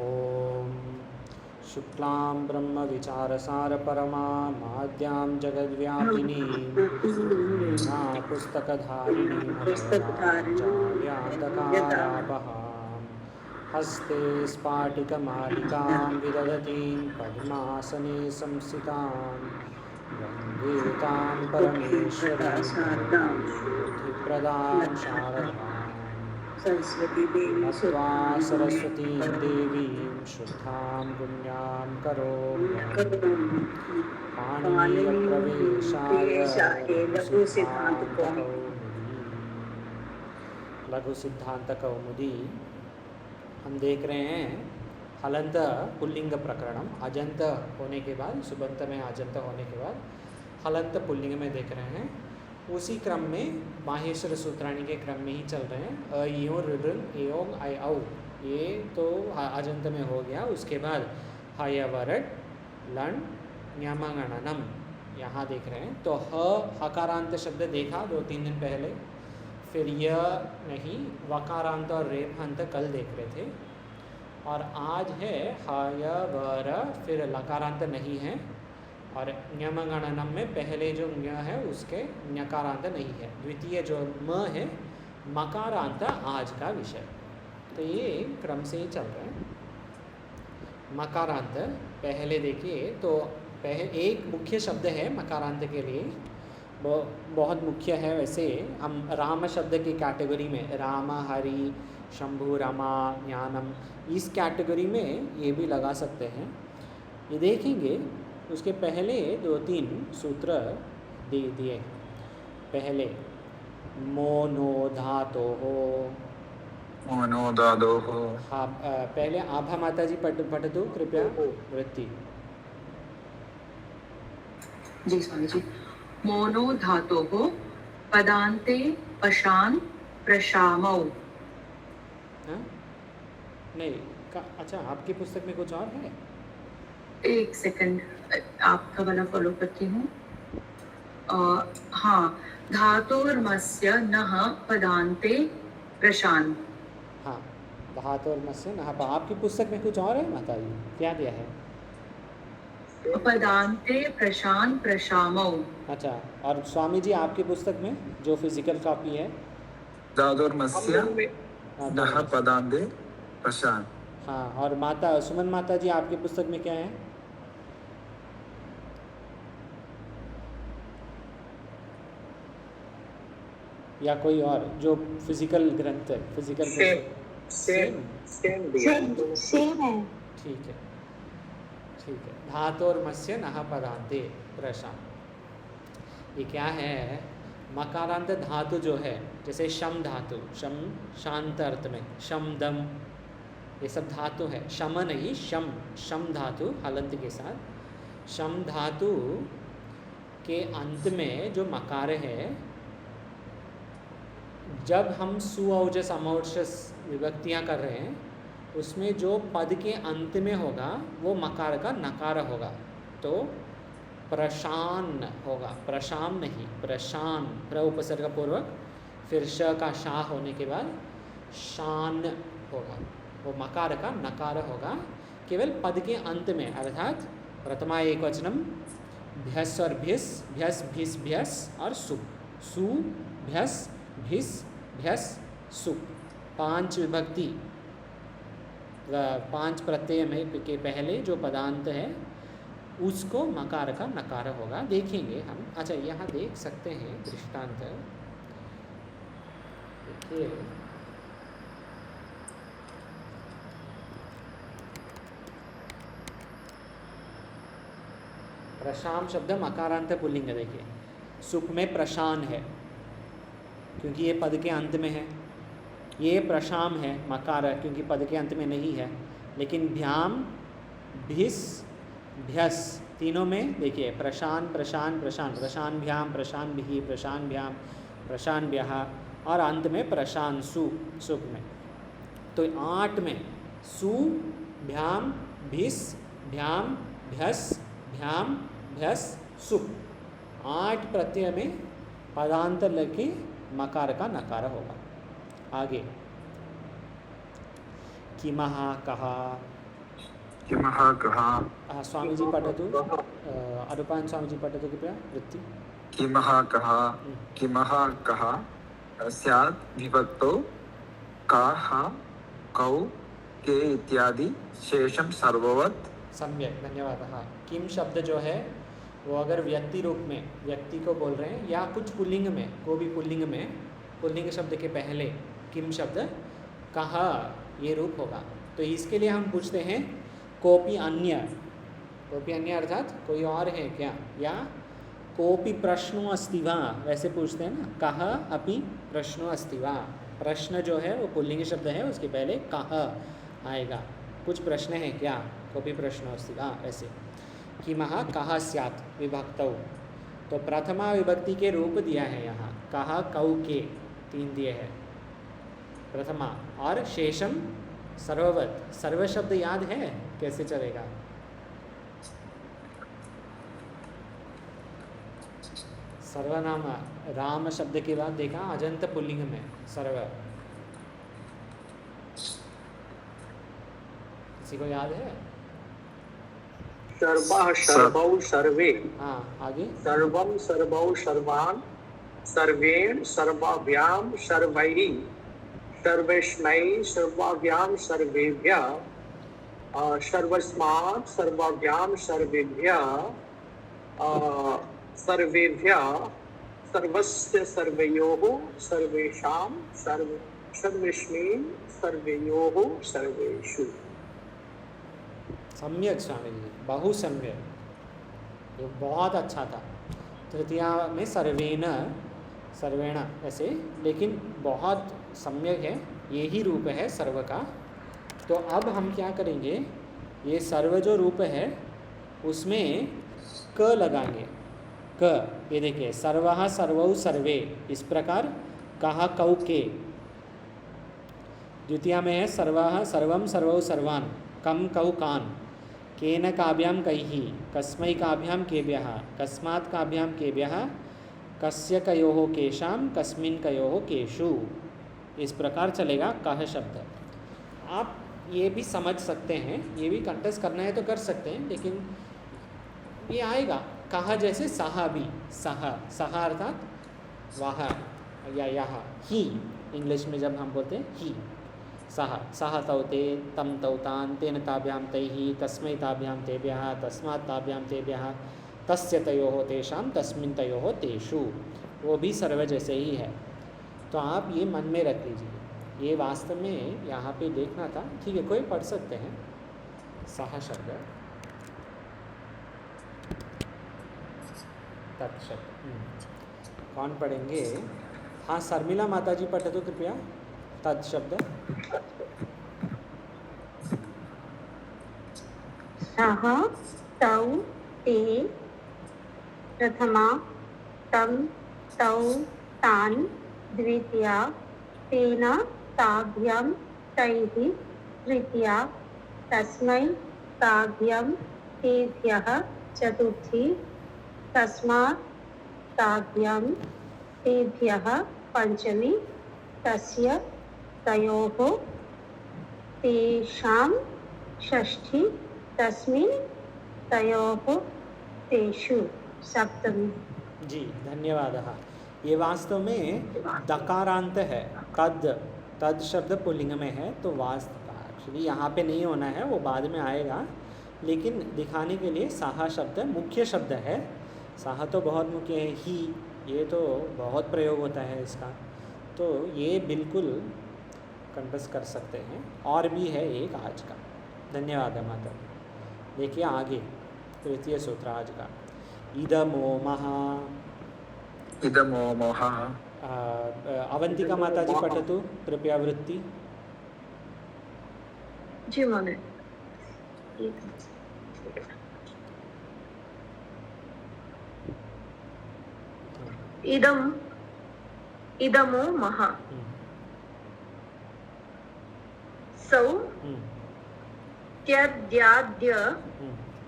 ॐ शुक्लां ब्रह्मविचारसारपरमां माद्यां जगद्व्यापिनीं वीणापुस्तकधारिणीमजराञ्चाल्यान्धकारापहां हस्ते स्फाटिकमालिकां विदधतीं पद्मासने संस्थितां वन्दे तां परमेश्वरीं बुद्धिप्रदां शारदाम् नत्वा सरस्वतीं देवीं शुद्धां पुण्यां करोम्यहं पाणिनीयप्रवेशाय लघु सिद्धांत कौमुदी। हम देख रहे हैं हलंत पुल्लिंग प्रकरणम। अजंत होने के बाद, सुबंत में अजंत होने के बाद हलंत पुल्लिंग में देख रहे हैं। उसी क्रम में माहेश्वर सूत्राणी के क्रम में ही चल रहे हैं। अ यो ऋ एओंग आई औ, ये तो अजंत में हो गया। उसके बाद हय वरट लं न्यमगणनम यहाँ देख रहे हैं। तो हकारांत शब्द देखा 2-3 दिन पहले, फिर य नहीं, वकारांत और रेफांत कल देख रहे थे। और आज है हय वर, फिर लकारांत नहीं है। और न्यमगणनम में पहले जो न्य है उसके न्यकारांत नहीं है। द्वितीय जो म है मकारांत आज का विषय। तो ये क्रम से ही चल रहे हैं। मकारांत पहले देखिए तो एक मुख्य शब्द है मकारांत के लिए, बहुत मुख्य है। वैसे हम राम शब्द की कैटेगरी में राम, हरि, शंभु, रमा, ज्ञानम, इस कैटेगरी में ये भी लगा सकते हैं। ये देखेंगे उसके पहले 2-3 सूत्र दे दिए। पहले मोनो धातो हो, मोनो धातो हो। हाँ, पहले आभा माता जी पढ़ दो कृपया वृत्ति। जी स्वामी जी। मोनो धातो हो पदांते पशान प्रशामौ। नहीं अच्छा, आपकी पुस्तक में कुछ और है? एक सेकंड, आपका वाला फॉलो करती हूँ। हाँ, धातोर्मस्य नः पदांते प्रशान। हाँ, धातोर्मस्य नः। आपकी पुस्तक में कुछ और है माता जी? क्या दिया है? पदांते प्रशान प्रशामौ। अच्छा, और स्वामी जी आपकी पुस्तक में जो फिजिकल कॉपी है? धातोर्मस्य नः पदांते प्रशान। हाँ, और माता सुमन माता जी आपकी पुस्तक में क्या है? या कोई और जो फिजिकल ग्रंथ है, फिजिकल सेम है। ठीक है, ठीक है। धातोर्मस्य नः पदांते प्रशान, ये क्या है? मकारांत धातु जो है, जैसे शम धातु, शम शांत अर्थ में, शम दम, ये सब धातु है। शम नहीं, शम, शम धातु हलंत के साथ। शम धातु के अंत में जो मकार है, जब हम सुऔजस अमौजस विभक्तियाँ कर रहे हैं, उसमें जो पद के अंत में होगा वो मकार का नकार होगा। तो प्रशान होगा, प्रशाम नहीं, प्रशान, प्र उपसर्ग पूर्वक, फिर श का शाह होने के बाद शान होगा, वो मकार का नकार होगा केवल पद के अंत में। अर्थात प्रथमा एक वचनम भ्यस और भिस, भ्यस भिस भ्यस और सुप, सु भ्यस भिस भ्यस सुप, 5 विभक्ति, 5 प्रत्यय में के पहले जो पदांत है उसको मकार का नकार होगा। देखेंगे हम। अच्छा, यहाँ देख सकते हैं दृष्टांत। देखिए, प्रशाम शब्द मकारांत पुल्लिंग। देखिए, सुप में प्रशान है क्योंकि ये पद के अंत में है। ये प्रशाम है मकार क्योंकि पद के अंत में नहीं है। लेकिन भ्याम, भिस, भ्यस, तीनों में देखिए प्रशान प्रशान प्रशान, प्रशान भ्याम, प्रशान भिहि, प्रशान भ्याम, प्रशान भ्यः, और अंत में प्रशान सु, सुप में। तो 8 में सु, भ्याम, भिस, भ्याम, भ्यस, भ्याम, भ्यस, सुप, 8 प्रत्यय में पदांतर लगे मकार का नकार होगा। आगे किमहा, कहा, किमः कः स्वामी जी पठतु, अनुपान स्वामी जी पठतु कृपया वृत्ति। किमः कः स्यात् विभक्तौ काः कौ के इत्यादि शेषम सर्ववत्। सम्यक, धन्यवाद। किम शब्द जो है वो अगर व्यक्ति रूप में व्यक्ति को बोल रहे हैं या कुछ पुल्लिंग में, को भी पुल्लिंग में, पुल्लिंग शब्द के पहले किम शब्द कहा ये रूप होगा। तो इसके लिए हम पूछते हैं कोपी अन्य। कोपी अन्य अर्थात कोई और है क्या, या कोपी प्रश्नो अस्ति वा, वैसे पूछते हैं ना, कहा अपि प्रश्नो अस्ति वा। प्रश्न जो है वो पुल्लिंग शब्द है, उसके पहले कहा आएगा, कुछ प्रश्न है क्या, कोपी प्रश्नो अस्ति वा, ऐसे। किमः कः स्यात् विभक्तौ, तो प्रथमा विभक्ति के रूप दिया है यहाँ, कहा कौ के 3 दिए हैं प्रथमा, और शेषम सर्ववत। सर्व शब्द याद है कैसे चलेगा? सर्वनाम राम शब्द के बाद देखा अजंत पुल्लिंग में सर्व, किसी को याद है? सर्वः सर्वौ सर्वे। हाँ, आगे। सर्वं सर्वौ सर्वान् सर्वेण सर्वाभ्यां सर्वैः सर्वस्मै सर्वाभ्यां सर्वेभ्यः सर्वस्मात् सर्वाभ्यां सर्वेभ्यः सर्वेभ्यः सर्वस्य सर्वयोः सर्वेषां सर्वस्मिन् सर्वयोः सर्वेषु। सम्यक स्वामी जी, बहु सम्यक, ये बहुत अच्छा था। तृतीया में सर्वेण, सर्वेण ऐसे, लेकिन बहुत सम्यक है, यही रूप है सर्व का। तो अब हम क्या करेंगे, ये सर्व जो रूप है उसमें क लगाएंगे, क। ये देखिए, सर्वः सर्वौ सर्वे, इस प्रकार कहा कौ के। द्वितीया में है सर्वः सर्वं सर्वौ सर्वान्, कम कौ कान्, केन काभ्यां कैः, कस्मै काभ्यां केभ्यः, कस्मात् काभ्यां केभ्यः, कस्य कयोः केषां, कस्मिन् कयोः केषु। इस प्रकार चलेगा कह शब्द। आप ये भी समझ सकते हैं, ये भी कंटेस्ट करना है तो कर सकते हैं, लेकिन ये आएगा कहा जैसे सहा भी, सहा, सहा अर्थात वह या यह, ही। इंग्लिश में जब हम बोलते हैं ही, सह सह तौ ते, तम तौ तान्, तेन ताभ्यां तैः, तस्मै ताभ्यां तेभ्यः, तस्मात् ताभ्यां तेभ्यः, तस्य तयोः तेषां, तस्मिन् तयोः तेषु, वो भी सर्व जैसे ही है। तो आप ये मन में रख लीजिए, ये वास्तव में यहाँ पे देखना था। ठीक है, कोई पढ़ सकते हैं सह शब्द, तत् शब्द। कौन पढ़ेंगे? हाँ, शर्मिला माता जी पढ़ दो कृपया तत् शब्द। सः तौ ते प्रथमा, तं तौ तान् द्वितीया, तेन ताभ्यां तैः तृतीया, तस्मै ताभ्यां तेभ्यः चतुर्थी, तस्मात् ताभ्यां तेभ्यः पंचमी, तस्य तयोः तेषां षष्ठी, तस्मिन् तयोः तेषु सप्तमी। जी, धन्यवाद। ये वास्तव में दकारांत है, तद, तद शब्द पुल्लिंग में है, तो वास्तव एक्चुअली यहाँ पे नहीं होना है, वो बाद में आएगा, लेकिन दिखाने के लिए साहा शब्द मुख्य शब्द है। साहा तो बहुत मुख्य है, ही ये तो बहुत प्रयोग होता है इसका, तो ये बिल्कुल कंटेस्ट कर सकते हैं। और भी है एक आज का। धन्यवाद माता। देखिए आगे तृतीय सूत्र आज का, इदमो महा। इदमो मोहा। अवंतिका माता जी पठतु कृपया वृत्ति। जी महोदय। इदमो महा। सौ त्यद्याद्य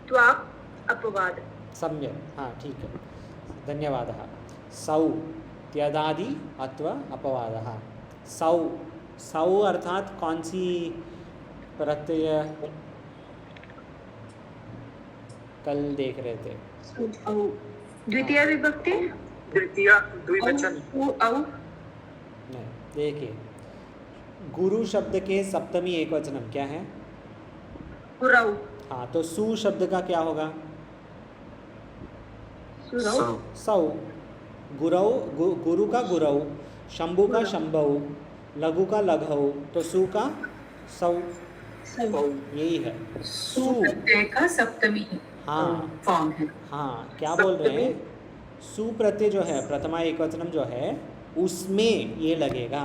त्वाक् अपवाद। सम्यक, हाँ ठीक है, धन्यवादः। सौ त्यदादि अथवा अपवादः। सौ, सौ अर्थात कौन सी प्रत्यय? कल देख रहे थे। औ द्वितीय विभक्ति द्वितीय द्विवचन औ नहीं, देखिए गुरु शब्द के सप्तमी एकवचनम क्या है? गुरौ हाँ, तो सु शब्द का क्या होगा? सुरौ सौ सौ। गुरौ गुरु का गुरौ, शंभु का शंभौ, लघु का लघौ, तो सु का सौ। सौ यही है सु सु। प्रत्यय का सप्तमी हाँ फॉर्म है। हाँ, क्या बोल रहे हैं? सु प्रत्यय जो है प्रथमा एकवचनम जो है उसमें ये लगेगा।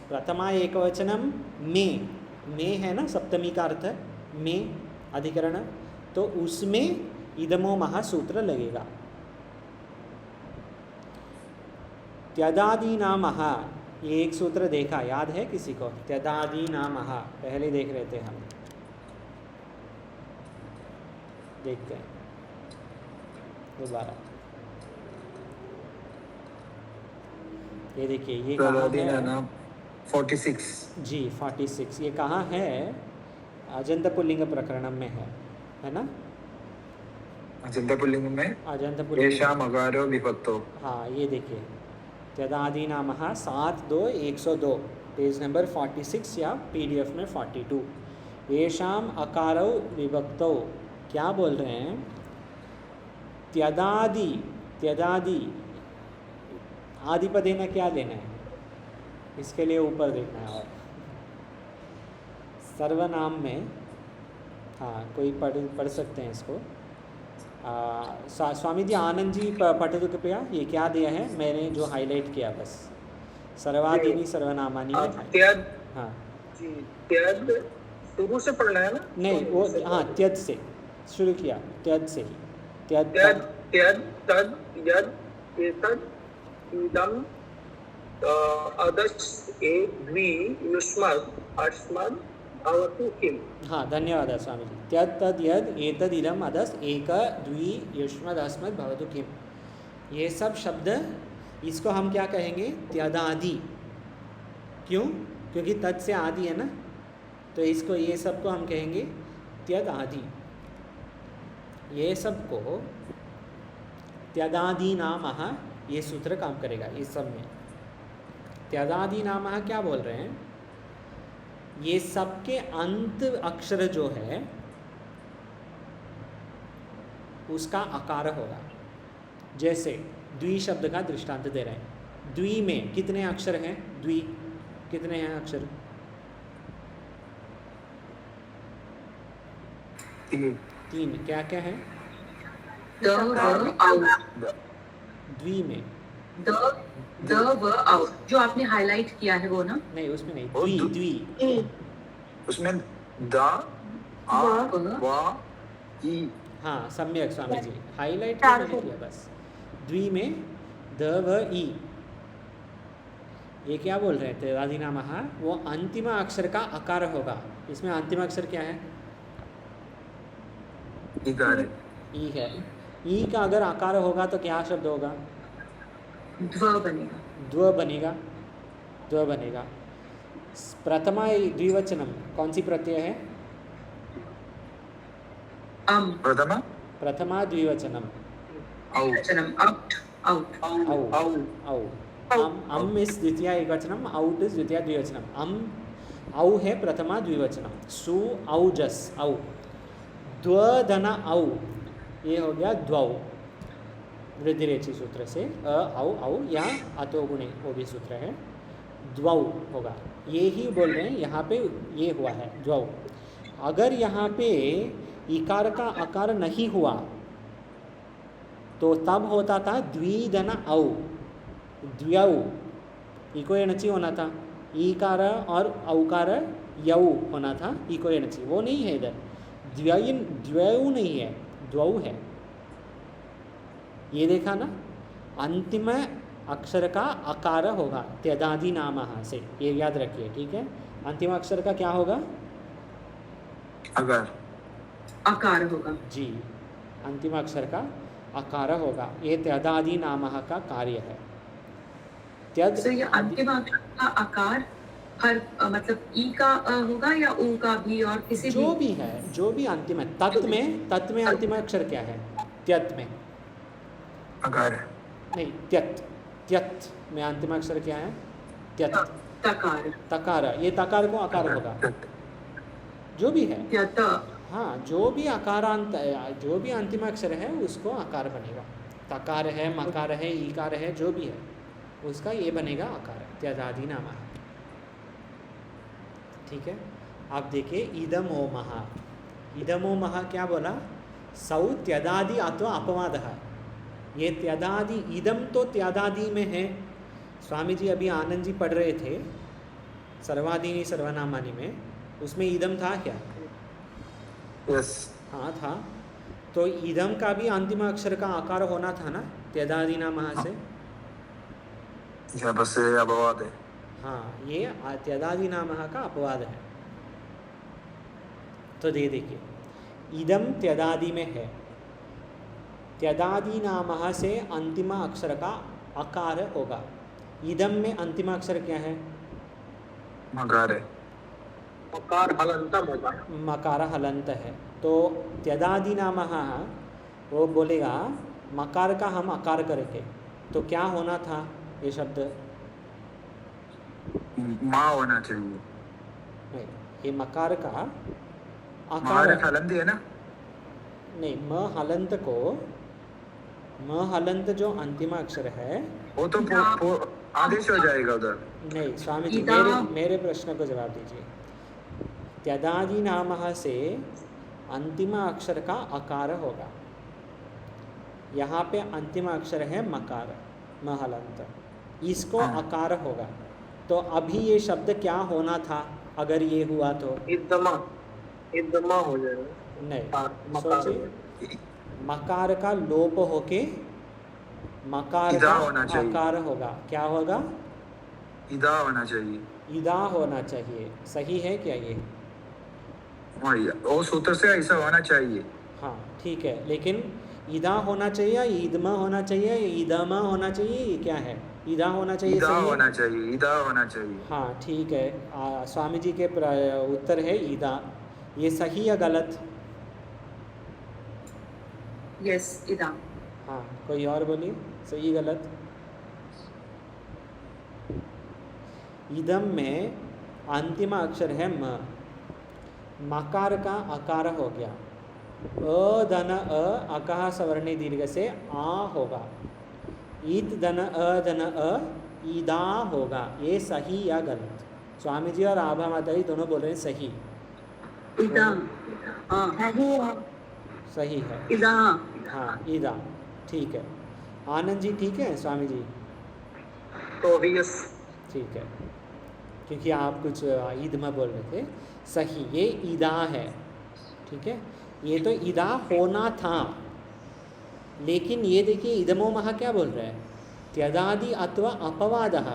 प्रथमा एकवचनम में है ना, सप्तमी का अर्थ है में अधिकरण, तो उसमें इदमो महा सूत्र लगेगा। त्यदादि नामः, ये एक सूत्र देखा, याद है किसी को? त्यदादि नामः पहले देख रहे थे हम, देखते हैं दोबारा। ये देखिए, ये कहाँ है? नाम 46 जी 46। ये कहाँ है? अजंत पुल्लिंग प्रकरणम में है ना? अजंत पुल्लिंग में अजंत पुल्लिंग, येषाम् अकारो विभक्तो। हाँ ये देखिए, त्यदादि नामः 7/2/102 पेज नंबर 46 या PDF में 42। येषाम अकारौ विभक्तौ, क्या बोल रहे हैं? त्यदादि आदिपदे में क्या लेना है? इसके लिए ऊपर देखना है। और सर्वनाम में, हाँ कोई पढ़ सकते हैं इसको। स्वामी जी, आनंद जी पठतु कृपया। ये क्या दिया है? मैंने जो हाईलाइट किया बस, सर्वादीनि सर्वनामानि में। त्यद हाँ जी, त्यद शुरू से पढ़ना है ना? नहीं, वो हाँ त्यद से शुरू किया, त्यद से ही। त्यद त्यद त्यद तद यद एतद इदम अदस् ए द्वि युष्मद् अस्मद् भवतु किम। हाँ धन्यवाद स्वामी जी। त्यद तद यद एतद इदम अदस् एक द्वि युष्मद् अस्मद् भवतु किम। ये सब शब्द, इसको हम क्या कहेंगे? त्यदादि। क्यों? क्योंकि तद से आदि है ना, तो इसको, ये सब को हम कहेंगे त्यदादि। ये सब को त्यदादि नामः, ये सूत्र काम करेगा इस सब में। त्यदादि नामः क्या बोल रहे हैं? ये सबके अंत अक्षर जो है उसका आकार होगा। जैसे द्वि शब्द का दृष्टांत दे रहे हैं। द्वि में कितने अक्षर हैं? द्वि कितने हैं अक्षर? 3। क्या क्या है द व औ द्वि में? द व औ जो आपने हाईलाइट किया है वो ना? नहीं, उसमें नहीं। और द्वि उसमें द आ व ई। हाँ सम्यक स्वामी जी, हाईलाइट मैंने किया बस। द्वि में द व ई। ये क्या बोल रहे हैं? त्यदादि नामः, वो अंतिम अक्षर का आकार होगा। इसमें अंतिम अक्षर क्या है? इकार ई है। ई का अगर आकार होगा तो क्या शब्द होगा? द्व बनेगा। द्व बनेगा। द्व बनेगा। प्रथमा द्विवचनम कौन सी प्रत्यय है? प्रथमा प्रथमा द्विवचनम औ वचनम आउट आउट औ औ। अम इज द्वितीय एकवचनम, आउट इज द्वितीय द्विवचनम। अम औ है प्रथमा द्विवचनम। सु औजस औ। द्वधन औ, ये हो गया द्वौ वृद्धिरेचि सूत्र से। अ औ औ या अतो गुणे वो भी सूत्र है। द्वौ होगा, ये ही बोल रहे हैं यहाँ पे, ये हुआ है द्वौ। अगर यहाँ पे इकार का आकार नहीं हुआ तो तब होता था द्विधन औ, द्व्यौ। इको एणची होना था, ईकार और औकार यौ होना था, इको एणची। वो नहीं है इधर, द्व्यौ नहीं है, द्वौ है। ये देखा ना, अंतिम अक्षर का आकार होगा त्यदादि नामः से, ये याद रखिए, ठीक है। अंतिम अक्षर का क्या होगा? अगर आकार होगा जी, अंतिम अक्षर का आकार होगा। ये त्यदादि नामः का कार्य है। त्यद तो ये अंतिम अक्षर का आकार हर मतलब ई का होगा या ऊ का भी और किसी जो भी भी है, जो भी अंतिम है, तत् में अंतिम अक्षर क्या है? त्यत में अकार है। नहीं, त्यत में अंतिम अक्षर क्या है? त्यत। तकार तकार, ये तकार को आकार होगा, जो भी है। त्यत हाँ, जो भी आकारांत, जो भी अंतिम अक्षर है उसको आकार बनेगा। तकार है, मकार है, ईकार है, जो भी है उसका ये बनेगा आकार, त्यदादि नाम है। ठीक है, आप देखिए इदम ओ महा, इदम ओ महा क्या बोला? सौ त्यदादि अथवा अपवाद है। ये त्यदादि, इदम तो त्यदादि में है। स्वामी जी अभी आनंद जी पढ़ रहे थे सर्वादीनी सर्वनामानी में, उसमें इदम था क्या? यस। हाँ था। तो इदम का भी अंतिम अक्षर का आकार होना था ना, त्यदादि नाम से। यहाँ बस अपवाद है। हाँ, ये त्यदादि नाम का अपवाद है। तो देखिए, इदम त्यदादि में है, त्यदादि नाम से अंतिम अक्षर का आकार होगा। इदम में अंतिम अक्षर क्या है? मकार है। मकार हलंतम होगा। मकार हलंत है। तो त्यदादि नाम वो बोलेगा मकार का हम आकार करके, तो क्या होना था ये शब्द? माँ होना चाहिए। नहीं, ये मकार का मार आकार हलंत है ना? नहीं, म हलंत को, म हलंत जो अंतिम अक्षर है वो तो आदेश हो जाएगा उधर। नहीं स्वामी जी, मेरे प्रश्न को जवाब दीजिए। त्यदादि नाम से अंतिम अक्षर का आकार होगा। यहाँ पे अंतिम अक्षर है मकार, म हलंत, इसको आकार होगा। तो अभी ये शब्द क्या होना था अगर ये हुआ तो? इदमा हो जाएगा। नहीं, सोचिए, मकार का लोप होके मकार इदा का होना चाहिए। आकार होगा। क्या होगा? इदा होना चाहिए। इदा होना चाहिए। सही है क्या ये? वो सूत्र से ऐसा होना चाहिए। हाँ ठीक है, लेकिन इदा होना चाहिए, ईदमा होना चाहिए, ईदमा होना चाहिए, ये क्या है? इदा होना चाहिए। इदा सही है? होना चाहिए। इदा होना चाहिए। हाँ ठीक है। स्वामी जी के उत्तर है ईदा। ये सही या गलत? यस, इदा। हाँ, कोई और बोलिए, सही गलत? इदम में अंतिम अक्षर है म, मकार का आकार हो गया। अ धन अ अकह सवर्णी दीर्घ से आ होगा। ईद धन अ धन अ ईदा होगा। ये सही या गलत? स्वामी जी और आभा माता जी दोनों बोल रहे हैं सही। इदा, हाँ सही है। इदा, हाँ, ईदा। ठीक है। आनंद जी ठीक है? स्वामी जी तो यस। ठीक है, क्योंकि आप कुछ ईद में बोल रहे थे। सही, ये ईदा है। ठीक है, ये तो ईदा होना था, लेकिन ये देखिए इदमो महा क्या बोल रहे हैं? त्यदादि अत्व अपवादः।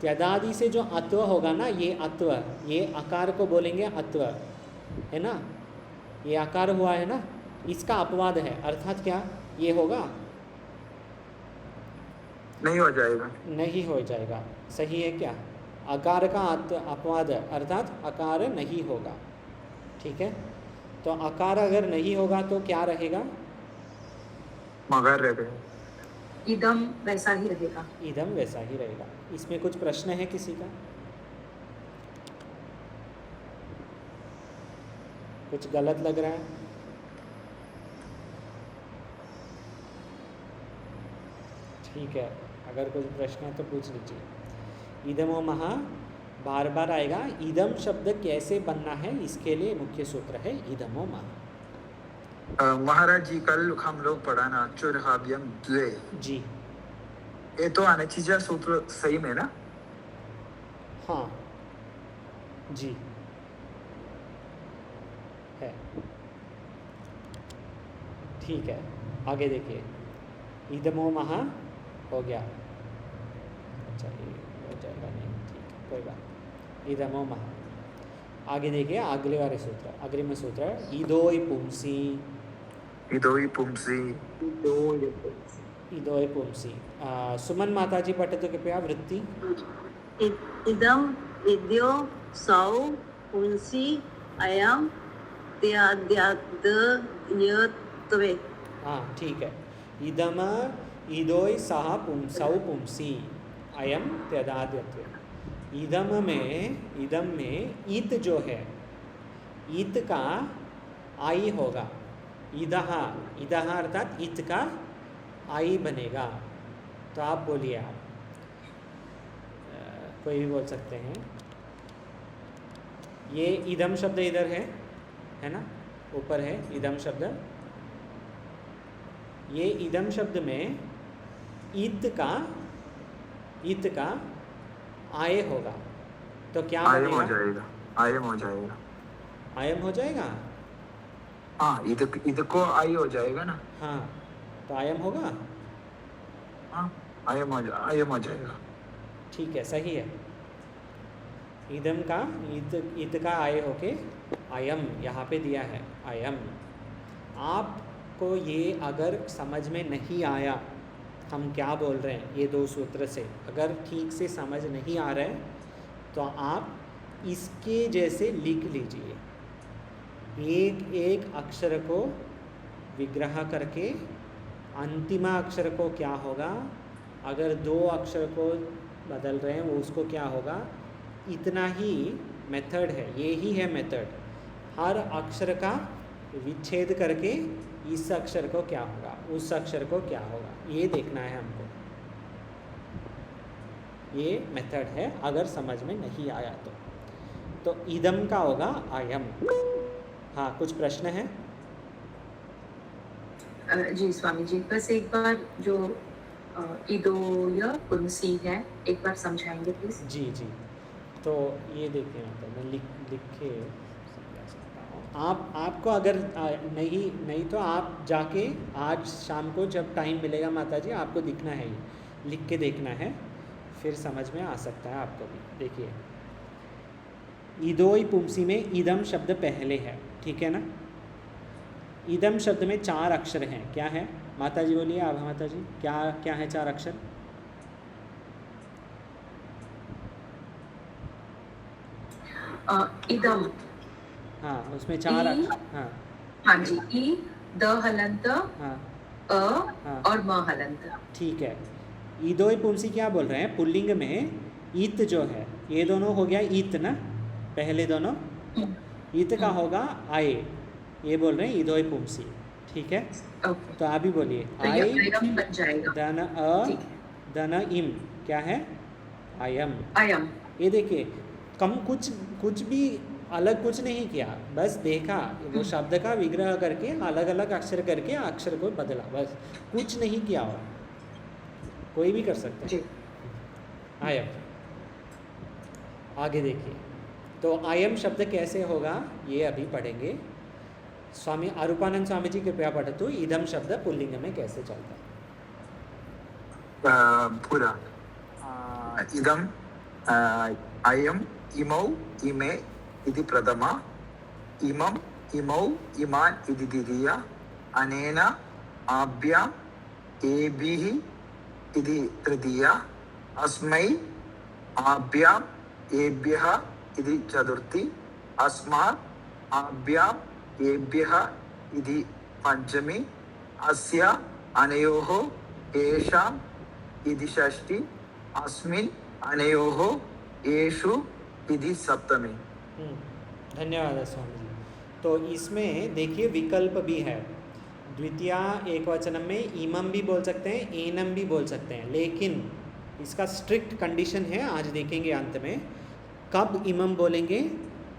त्यदादि से जो अत्व होगा ना, ये अत्व, ये आकार को बोलेंगे अत्व, है ना? ये आकार हुआ है ना, इसका अपवाद है। अर्थात क्या ये होगा? नहीं हो जाएगा। नहीं हो जाएगा। सही है क्या? आकार का अपवाद है, अर्थात आकार नहीं होगा। ठीक है, तो आकार अगर नहीं होगा तो क्या रहेगा? मगर रह गए। इदम वैसा ही रहेगा। इदम वैसा ही रहेगा। इसमें कुछ प्रश्न है किसी का? कुछ गलत लग रहा है? ठीक है, अगर कुछ प्रश्न है तो पूछ लीजिए। इदमो महा बार बार आएगा। इदम शब्द कैसे बनना है, इसके लिए मुख्य सूत्र है इदमो महा। महाराज जी, कल हम लोग पढ़ा ना चुरहाभ्यम द्वे जी। ये तो अनचिजा सूत्र सही में ना? हाँ जी है। ठीक है, आगे देखिए। इदमो महा हो गया। अच्छा, ये हो जाएगा नहीं, ठीक है, कोई बात नहीं। इदमो महा। आगे देखिए, अगले वाले सूत्र, अग्रिम सूत्र, ईदोई पुंसी। इदोई पुंसी। ईदोई पुंसी। सुमन माता जी पठतु कृपया वृत्ति। इदम विद्यो सौ पुंसी अयम त्याद्यत्वे। हाँ ठीक है। इदम इदोय सह पुंसौ पुंसी अयम त्यदाद्यत्वे। इदम में इत जो है, इत का आई होगा। इदहा इदहा अर्थात इत का आई बनेगा। तो आप बोलिए, आप कोई भी बोल सकते हैं। ये इदम शब्द इधर है ना, ऊपर है इदम शब्द। ये इदम शब्द में इत का आय होगा। तो क्या आयम हो बनेगा? जाएगा, आयम हो जाएगा। आयम हो जाएगा। हाँ, इध को आई हो जाएगा ना। हाँ, तो आयम होगा। हाँ, आयम हो जाएगा। ठीक है, सही है। इदम का इत का आय होके अयम यहाँ पे दिया है, अयम। आपको ये अगर समझ में नहीं आया हम क्या बोल रहे हैं ये दो सूत्र से, अगर ठीक से समझ नहीं आ रहा है तो आप इसके जैसे लिख लीजिए। एक एक अक्षर को विग्रह करके अंतिम अक्षर को क्या होगा, अगर दो अक्षर को बदल रहे हैं वो उसको क्या होगा, इतना ही मेथड है, ये ही है मेथड। हर अक्षर का विच्छेद करके इस अक्षर को क्या होगा, उस अक्षर को क्या होगा, ये देखना है हमको। ये मेथड है, अगर समझ में नहीं आया तो इदम का होगा आयम। हाँ, कुछ प्रश्न है? जी स्वामी जी, बस एक बार जो इदोय पुंसी है एक बार समझाएंगे प्लीज। जी जी, तो ये देखिए, मतलब मैं लिख के समझा सकता हूँ। आपको अगर नहीं तो आप जाके आज शाम को जब टाइम मिलेगा माता जी, आपको दिखना है, ये लिख के देखना है, फिर समझ में आ सकता है आपको भी। देखिए, इदोई पुंसी में इदम शब्द पहले है, ठीक है ना। इदम शब्द में 4 अक्षर हैं। क्या है माता जी, बोलिए आप माता जी, क्या है 4 अक्षर? इदम। हाँ, उसमें 4 अक्षर। हाँ हाँ जी, ई द हलंत, हाँ हाँ, और म हलंत। ठीक है। ईदोई पुंसी क्या बोल रहे हैं, पुल्लिंग में इत जो है, ये दोनों हो गया इत ना, पहले दोनों इत का होगा आए, ये बोल रहे हैं ईदोई पुंसी, ठीक है। तो आप भी बोलिए, आए बन जाएगा। दन इम, क्या है, अयम। अयम। ये देखिए, कुछ भी अलग कुछ नहीं किया, बस देखा वो शब्द का विग्रह करके अलग अलग अक्षर करके अक्षर को बदला, बस कुछ नहीं किया। और कोई भी कर सकता है। आयम। आगे देखिए, तो आयम शब्द कैसे होगा ये अभी पढ़ेंगे। स्वामी अरूपानंद स्वामी जी कृपया पढ़तु, इदम शब्द पुल्लिंग में कैसे चलता है। पूरा इदम अयम इमौ इमे इति प्रथमा, इमम इमौ इमान इति द्वितीया, अनेन आभ्याम एभिः इति तृतीया, अस्मै आभ्याम एभ्यः इति चतुर्थी, अस्मात् आभ्याम एभ्यः इति पंचमी, अस्य अनयोः येषाम् इति षष्ठी, अस्मिन् अनयोः येषु इति सप्तमी। धन्यवाद स्वामी जी। तो इसमें देखिए विकल्प भी है। द्वितीया एकवचन में इमम भी बोल सकते हैं, एनम भी बोल सकते हैं, लेकिन इसका स्ट्रिक्ट कंडीशन है, आज देखेंगे अंत में, कब इमम बोलेंगे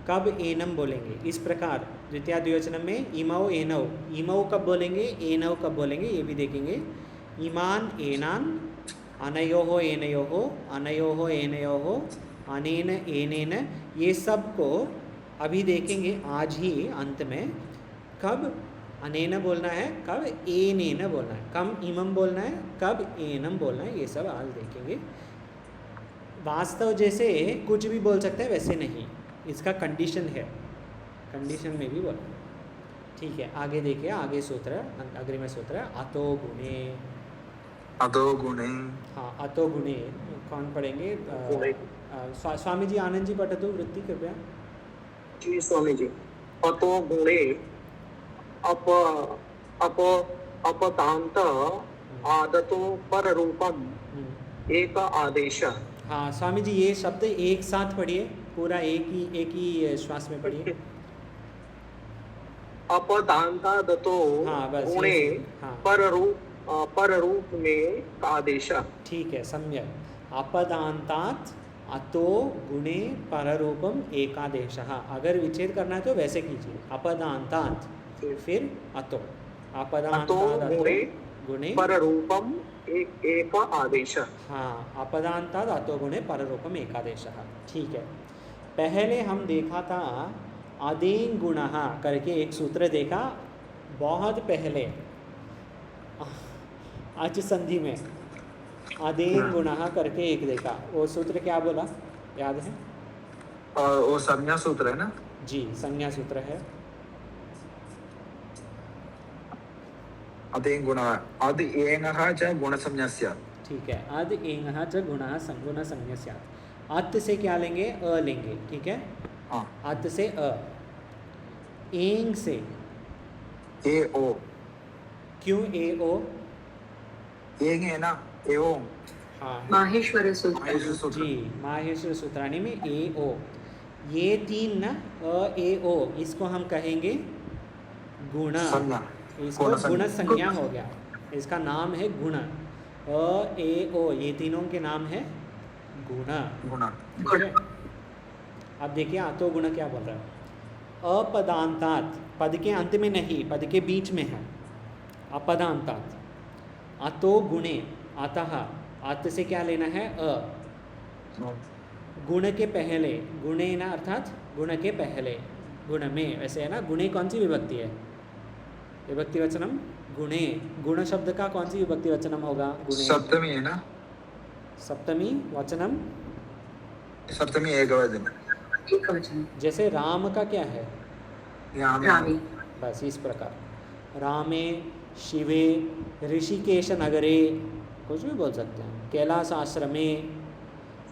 कब एनम बोलेंगे। इस प्रकार द्वितीया द्विवचन में इमौ एनौ, इमौ कब बोलेंगे, एनौ कब बोलेंगे, ये भी देखेंगे। इमान एनान, अनयोः एनयोः, अनयोः एनयोः, अनेन एनेन, ये सब को अभी देखेंगे आज ही अंत में। कब अनेन बोलना है, कब एनेन बोलना है, कब इमम बोलना है, कब एनम बोलना है, ये सब आज देखेंगे। वास्तव जैसे कुछ भी बोल सकते हैं वैसे नहीं, इसका कंडीशन है, कंडीशन में भी बोलना। ठीक है, आगे देखिए, आगे सूत्र, अग्रिम सूत्र, अतो गुणे। अतो गुणे। हाँ, अतो गुणे कौन पढ़ेंगे? स्वामी जी आनंद जी पठतु वृत्ति कृपया। जी स्वामी जी। अतो गुणे अप अप अपतांत आदतो पर रूपम एक आदेश। हाँ स्वामी जी ये शब्द एक साथ पढ़िए, पूरा एक ही श्वास में पढ़िए। अपदांतादतो हाँ बस गुणे ये, हाँ पर रूप में आदेश। ठीक है, सम्यक। अपदांतात् अतो गुणे पररूपम एकादेशः। अगर विच्छेद करना है तो वैसे कीजिए, अपदांतात् फिर अतो, अपदांतात् अतो गुणे पर रूपम एक आदेश। हाँ, अपदांतात् अतो गुणे पररूपम एकादेशः। ठीक है, पहले हम देखा था अदें गुणः करके एक सूत्र देखा बहुत पहले अच संधि में, अदें गुणः करके एक देखा। वो सूत्र क्या बोला, याद है? और वो संज्ञा सूत्र है ना? जी, संज्ञा सूत्र है। अदें गुणः अद एङः च गुणसंज्ञा स्यात्। ठीक है, अद एङः च गुणः गुणसंज्ञा स्यात्। अत से क्या लेंगे, अ लेंगे, ठीक है? हाँ। अत से अ, एंग से ए ओ। क्यों ए ओ? एंग है ना, एवं। हाँ माहेश्वर सूत्र। माहेश्वर सूत्र। जी, माहेश्वर सूत्राणी में ए ओ, ये तीन ना अ ए ओ, इसको हम कहेंगे गुण। संज्ञा। इसको गुण संज्ञा हो गया, इसका नाम है गुण। अ ए ओ ये तीनों के नाम है गुण। गुण। ठीक है, अब देखिए अतो गुण क्या बोल रहा है। अपदांतात्, पद के अंत में नहीं, पद के बीच में है। अपदांतात् अतो गुणे, अतः, अत से क्या लेना है, अ। गुण के पहले, गुणे ना अर्थात गुण के पहले, गुण में, वैसे है ना, गुणे कौन सी विभक्ति है? विभक्ति वचनम गुणे। गुण शब्द का कौन सी विभक्ति वचनम होगा? गुणे। सप्तमी है ना? सप्तमी वचनम, सप्तमी एकवचन। एकवचन। जैसे राम का क्या है? रामे। बस इस प्रकार, रामे, शिवे, ऋषिकेश नगरे, कुछ भी बोल सकते हैं, कैलाश आश्रमे,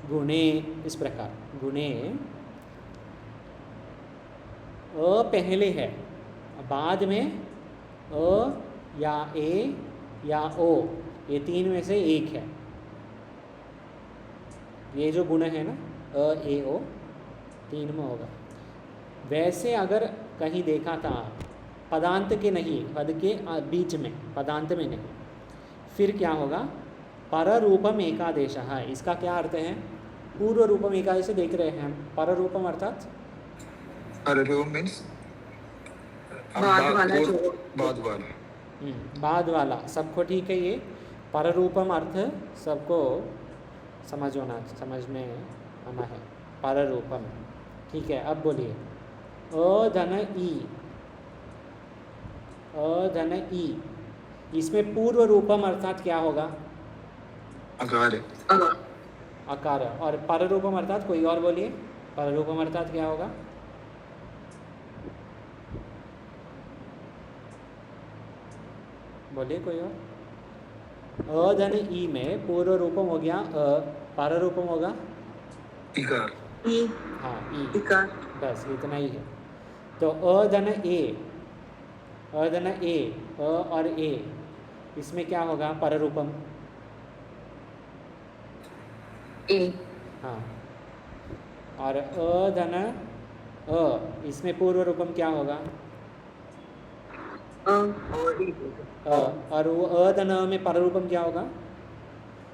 गुणे, इस प्रकार। गुणे अ पहले है, बाद में अ या ए या ओ, ये तीन में से एक है। ये जो गुण है ना, अ ए ओ, तीन में होगा। वैसे अगर कहीं देखा था पदांत के नहीं, पद के बीच में, पदांत में नहीं, फिर क्या होगा? पररूपम एकादेश है। इसका क्या अर्थ है? पूर्व रूपम एकादेश देख रहे हैं हम। पररूपम अर्थात पररूप मीन्स बाद वाला जो बाद वाला। बाद वाला, सबको ठीक है। ये पररूपम अर्थ सबको समझ में आना है, पररूपम। ठीक है, अब बोलिए अ धन ई, अ धन ई, इसमें पूर्व रूपम अर्थात क्या होगा? अकार। अकार। और पररूपम अर्थात कोई और बोलिए, पररूपम अर्थात क्या होगा? बोलिए कोई और। अ धन ई में पूर्व रूपम हो गया अ, पररूपम होगा इकार। ई हाँ ई, इकार। बस इतना ही है। तो अ धन ए, अ धन ए, अ और ए, इसमें क्या होगा? पररूपम ए। हाँ, और अ धन अ, इसमें पूर्व रूपम क्या होगा? अ। अ। और वो अ धन अ में पररूपम क्या होगा?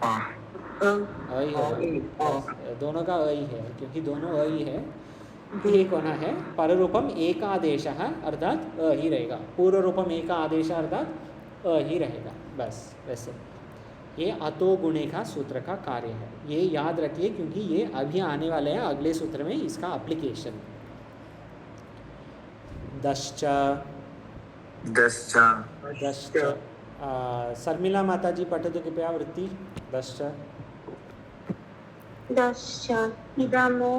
अ ही होगा। बस, दोनों का अ ही है, क्योंकि दोनों अ ही है। एक होना है पररूपम एकादेश अर्थात अ ही रहेगा, पूर्व रूपम एकादेश अर्थात अ ही रहेगा। बस वैसे ये अतो गुणे का सूत्र का कार्य है, ये याद रखिए, क्योंकि ये अभी आने वाले हैं अगले सूत्र में इसका एप्लीकेशन। दश्च, दश्च। दश्च। शर्मिला माता जी पठतु कृपया वृत्ति। दश्च। दश्च इदमो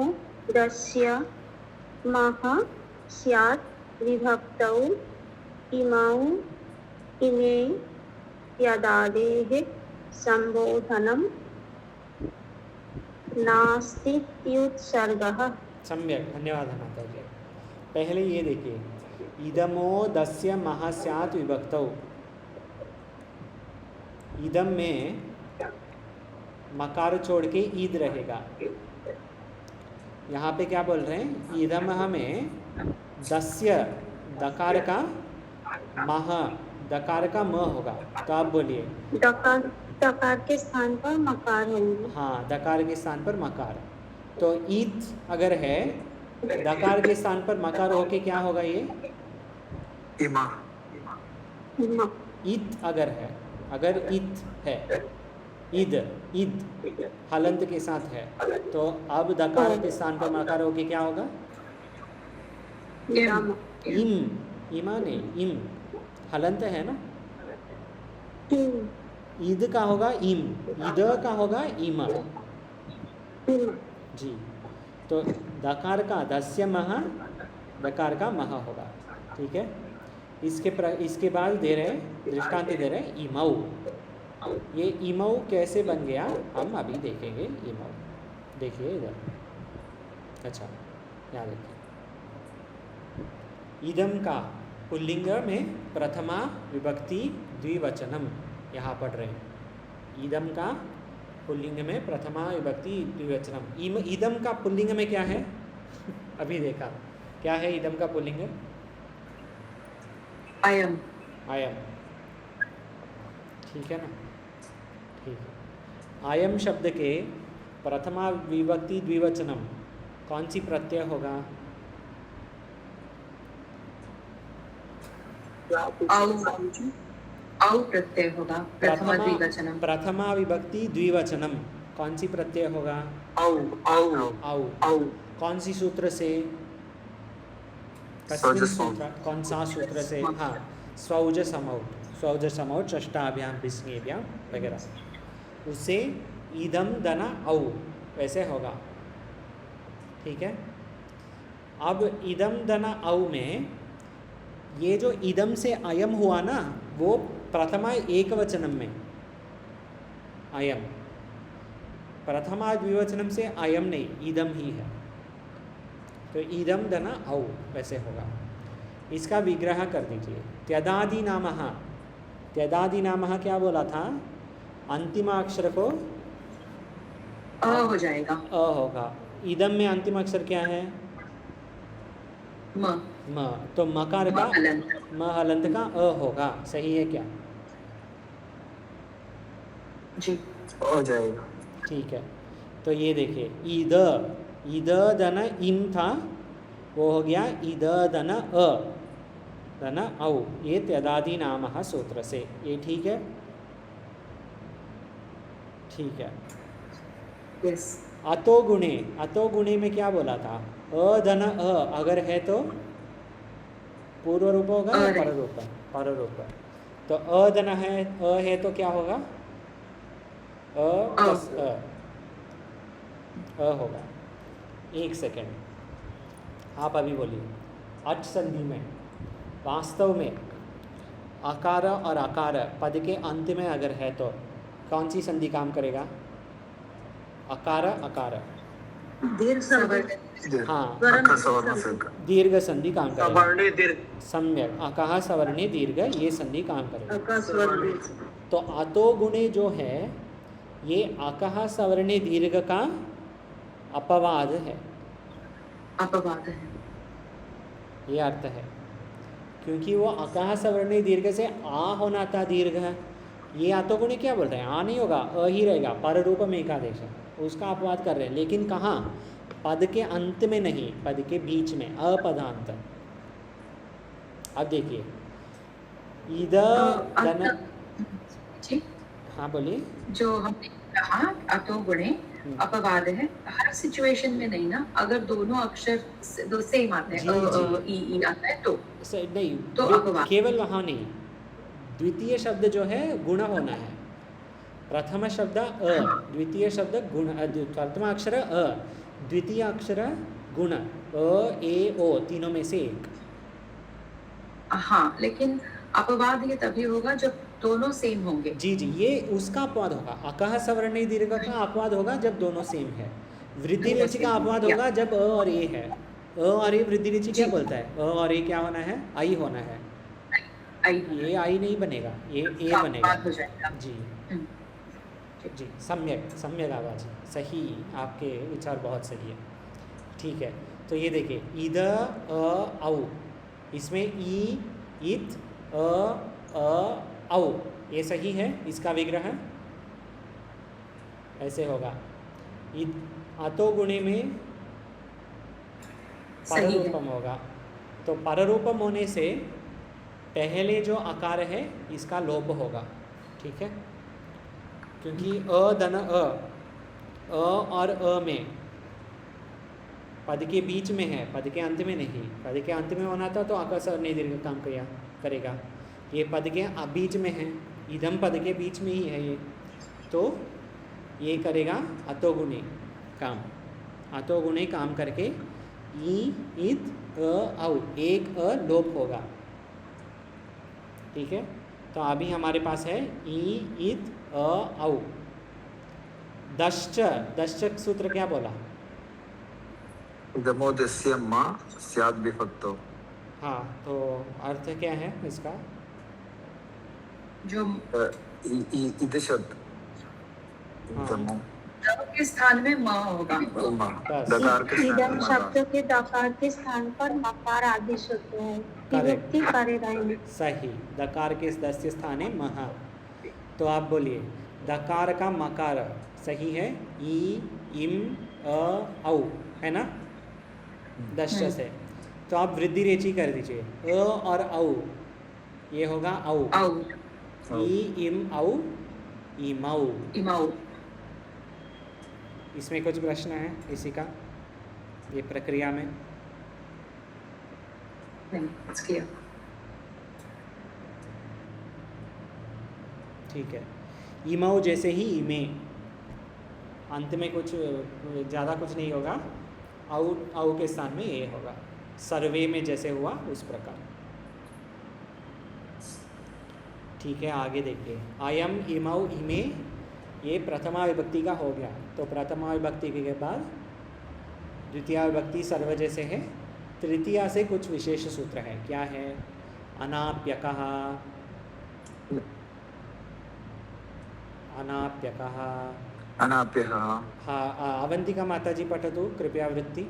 दस्य मह स्यात् विभक्तौ इमौ इमे यदादेः संबोधनम् नास्तीत्युत्सर्गः। सम्यक, धन्यवाद माता जी। पहले ये देखिए, इदमो दस्य मह स्यात् विभक्तौ, इदम में मकार छोड़ के ईद रहेगा। यहाँ पे क्या बोल रहे हैं, इदम हमें दस्य दकार का मह दकार का म होगा, तो आप बोलिए। डकार डकार के स्थान पर मकार होंगे। हाँ, दकार के स्थान पर मकार, तो ईद अगर है दकार के स्थान पर मकार होके क्या होगा, ये इमा म- ईद अगर है, अगर ईद है, ईद ईद हलंत के साथ है, तो अब दकार के स्थान पर मकार होके क्या होगा, इम इम, इमा नहीं, इम हलंत है ना, इम- ईद का होगा इम, ईद का होगा इमा इम- जी। तो दकार का दस्य मह, दकार का मह होगा, ठीक है। इसके बाद दे रहे हैं दृष्टांत दे रहे हैं इमऊ। ये इमऊ कैसे बन गया हम अभी देखेंगे। इमऊ देखिए इधर, अच्छा यहाँ देखिए, इदम का पुल्लिंग में प्रथमा विभक्ति द्विवचनम यहाँ पढ़ रहे हैं। इदम का पुल्लिंग में प्रथमा विभक्ति द्विवचनम। इदम का पुल्लिंग में क्या है अभी देखा, क्या है इदम का पुल्लिंग, अयम। आयम, ठीक है ना, ठीक है। आयम शब्द के प्रथमा विभक्ति द्विवचनम कौन सी प्रत्यय होगा, औ प्रत्यय होगा, प्रथमा द्विवचनम। प्रथमा विभक्ति द्विवचनम कौन सी प्रत्यय होगा, औ औ औ। औ कौन सी सूत्र से, कस्मिन् सूत्र, कौन सा सूत्र से, हाँ स्वौज समौ, स्वौज समौ षष्ठाभ्याम भिस्नेभ्याम वगैरह, उससे ईदम दना औ वैसे होगा, ठीक है। अब ईदम दना औ में ये जो ईदम से अयम हुआ ना, वो प्रथमा एक वचनम में अयम, प्रथमा द्विवचनम से अयम नहीं, ईदम ही है, तो ईदम दना औ वैसे होगा। इसका विग्रह कर दीजिए। त्यदादि नामः, त्यदादि नामः क्या बोला था, अंतिम अक्षर को अ हो जाएगा, अ होगा। ईदम में अंतिम अक्षर क्या है, म। म, तो मकार का म हलंत। म हलंत का अ होगा, सही है क्या, जी हो जाएगा। ठीक है। तो ये देखिए, ईद, ईद दन इम था, वो हो गया ईद दन अ, दन औ, ये त्यदादि नामः सूत्र से, ये ठीक है, ठीक है। यस। अतो गुणे, अतो गुणे में क्या बोला था, अ धन अ अगर है तो पूर्व रूप होगा या पर रूप, पर रूप। तो अ धन है, अ है तो क्या होगा, अ प्लस अ होगा। एक सेकेंड, आप अभी बोलिए। अच संधि में वास्तव में आकार और आकार पद के अंत में अगर है तो कौन सी संधि काम करेगा, अकार अकार, दीर्घ संधि, हाँ अक्का सवर्ण से दीर्घ संधि काम करेगा। सवर्णे दीर्घ, सम्यक, अकः सवर्णे दीर्घ, ये संधि काम करेगा। आकाश वर्णी। तो अतो गुणे जो है ये अकः सवर्णे दीर्घ का अपवाद है, अपवाद है। ये अर्थ है, क्योंकि वो अकः सवर्णे दीर्घ से आ होना था दीर्घ है। ये आतो गुणे क्या बोल रहे हैं, आ नहीं होगा, अ ही रहेगा, पर रूप में एकादेश है, उसका अपवाद कर रहे हैं। लेकिन कहाँ, पद के अंत में नहीं, पद के बीच में, अपदांत। अब देखिए, ईद धन, जी, हाँ बोलिए। जो हमने कहा अतो गुणे अपवाद है, हर सिचुएशन में नहीं ना, अगर दोनों अक्षर दो सेम आते हैं, जी, अ ई आता है तो नहीं तो अपवाद। केवल वहाँ नहीं, द्वितीय शब्द जो है गुण होना है। प्रथम शब्द अ, द्वितीय शब्द गुण, प्रथम अक्षर अ, द्वितीय अक्षर गुण, अ ए ओ तीनों में से एक। हाँ, लेकिन अपवाद ये तभी होगा जब दोनों सेम होंगे। जी जी, ये उसका अपवाद होगा। अकह सवर्णी दीर्घ का अपवाद होगा जब दोनों सेम है। वृद्धि रेचि का अपवाद होगा जब अ और ए है। अ और ए वृद्धि रेचि क्या जी। बोलता है? अ और ए क्या होना है? आई होना है। आई ये आई नहीं बनेगा, ये ए का बनेगा। अपवाद हो जाएगा। जी ठीक। जी, सम्यक सम्यक आवाज़, सही, आपके विचार बहुत सही है। ठीक है, तो ये देखिए इद अ औ, इसमें ई इत अ औ, ये सही है। इसका विग्रह ऐसे होगा। इत अतो गुणे में सही है। पररूपम होगा। तो पररूपम होने से पहले जो आकार है इसका लोप होगा। ठीक है, क्योंकि अ धन अ और अ में पद के बीच में है, पद के अंत में नहीं। पद के अंत में होना था तो आकाश और नहीं दीर्घ काम करेगा। ये पद के बीच में है, इदम पद के बीच में ही है ये, तो ये करेगा अतोगुणे काम। अतोगुणे काम करके ई इत अ औ, एक अ लोप होगा। ठीक है, तो अभी हमारे पास है ई इत अ औ। दश्च, दश्च सूत्र क्या बोला? इदमोदस्य मा स्याद् विभक्तौ। हाँ, तो अर्थ क्या है इसका? जो इद शब्द हाँ। इदमो दव के स्थान में म होगा। मा, बस। दकार के स्थान इदम में शब्द मकार। के दकार के स्थान पर मकार आदेश होते हैं। विभक्ति कार्य रहेंगे। सही, दकार के दस्य स्थाने महा। तो आप बोलिए दकार का मकार सही है, ई इम अ औ, है ना? दश्च से। तो आप वृद्धि रेचि कर दीजिए, अ और औ, ये होगा औ। औ ई इम औ इमौ। इमाउ। इसमें कुछ प्रश्न है इसी का, ये प्रक्रिया में? नहीं, it's clear। ठीक है, इमौ जैसे ही इमे, अंत में कुछ ज़्यादा कुछ नहीं होगा। औ के स्थान में ये होगा। सर्वे में जैसे हुआ उस प्रकार। ठीक है, आगे देखिए। अयम इमौ इमे, ये प्रथमा विभक्ति का हो गया। तो प्रथमा विभक्ति के बाद द्वितीय विभक्ति सर्व जैसे है। तृतीया से कुछ विशेष सूत्र है। क्या है? अनाप्यकः, अनाप्यकः। अनाप्यः। हाँ, अवंतिका माता जी पठतु कृपया वृत्ति।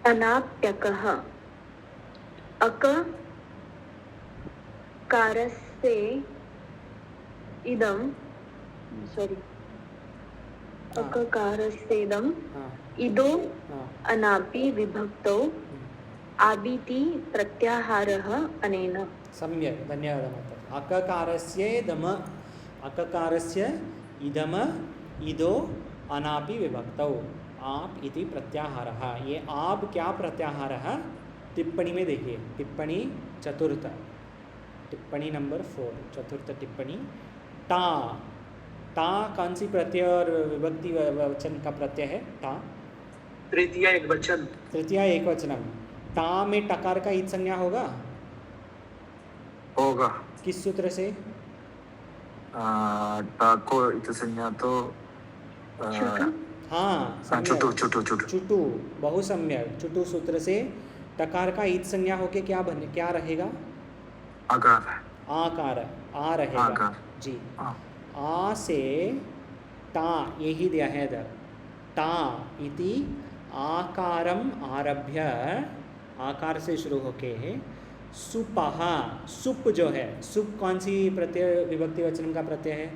अनाप्यकः अककारस्य इदं अककारस्येदं हाँ इदो हाँ, अनापि विभक्तौ आबिति प्रत्याहारः अनेन। सम्यक्, धन्यवादः माता। अककारस्येदम, अककारस्य इदम इदो अनापि विभक्तौ आप इति प्रत्याहारः। ये आप क्या प्रत्याहारः? टिप्पणी में देखिए, टिप्पणी चतुर्थ, टिप्पणी नंबर 4, चतुर्थ टिप्पणी। टा, टा कौन सी प्रत्यय और विभक्ति वचन का प्रत्यय है? टा तृतीय एक वचन। तृतीया एक वचनम। टा में टकार का ईद संज्ञा होगा? होगा। किस सूत्र से? टाको इत संज्ञा तो हाँ, चुटु चुटु चुटु चुटु, बहु सम्यक। चुटु सूत्र से टकार का ईद संज्ञा होके क्या बने, क्या रहेगा? आकार। आकार, आ रहेगा। आकार। जी, हाँ। आ से टा, यही दिया है इधर। टा इति आकारम आरभ्य, आकार से शुरू होके सुपः, सुप जो है, सुप कौन सी प्रत्यय विभक्ति वचन का प्रत्यय है?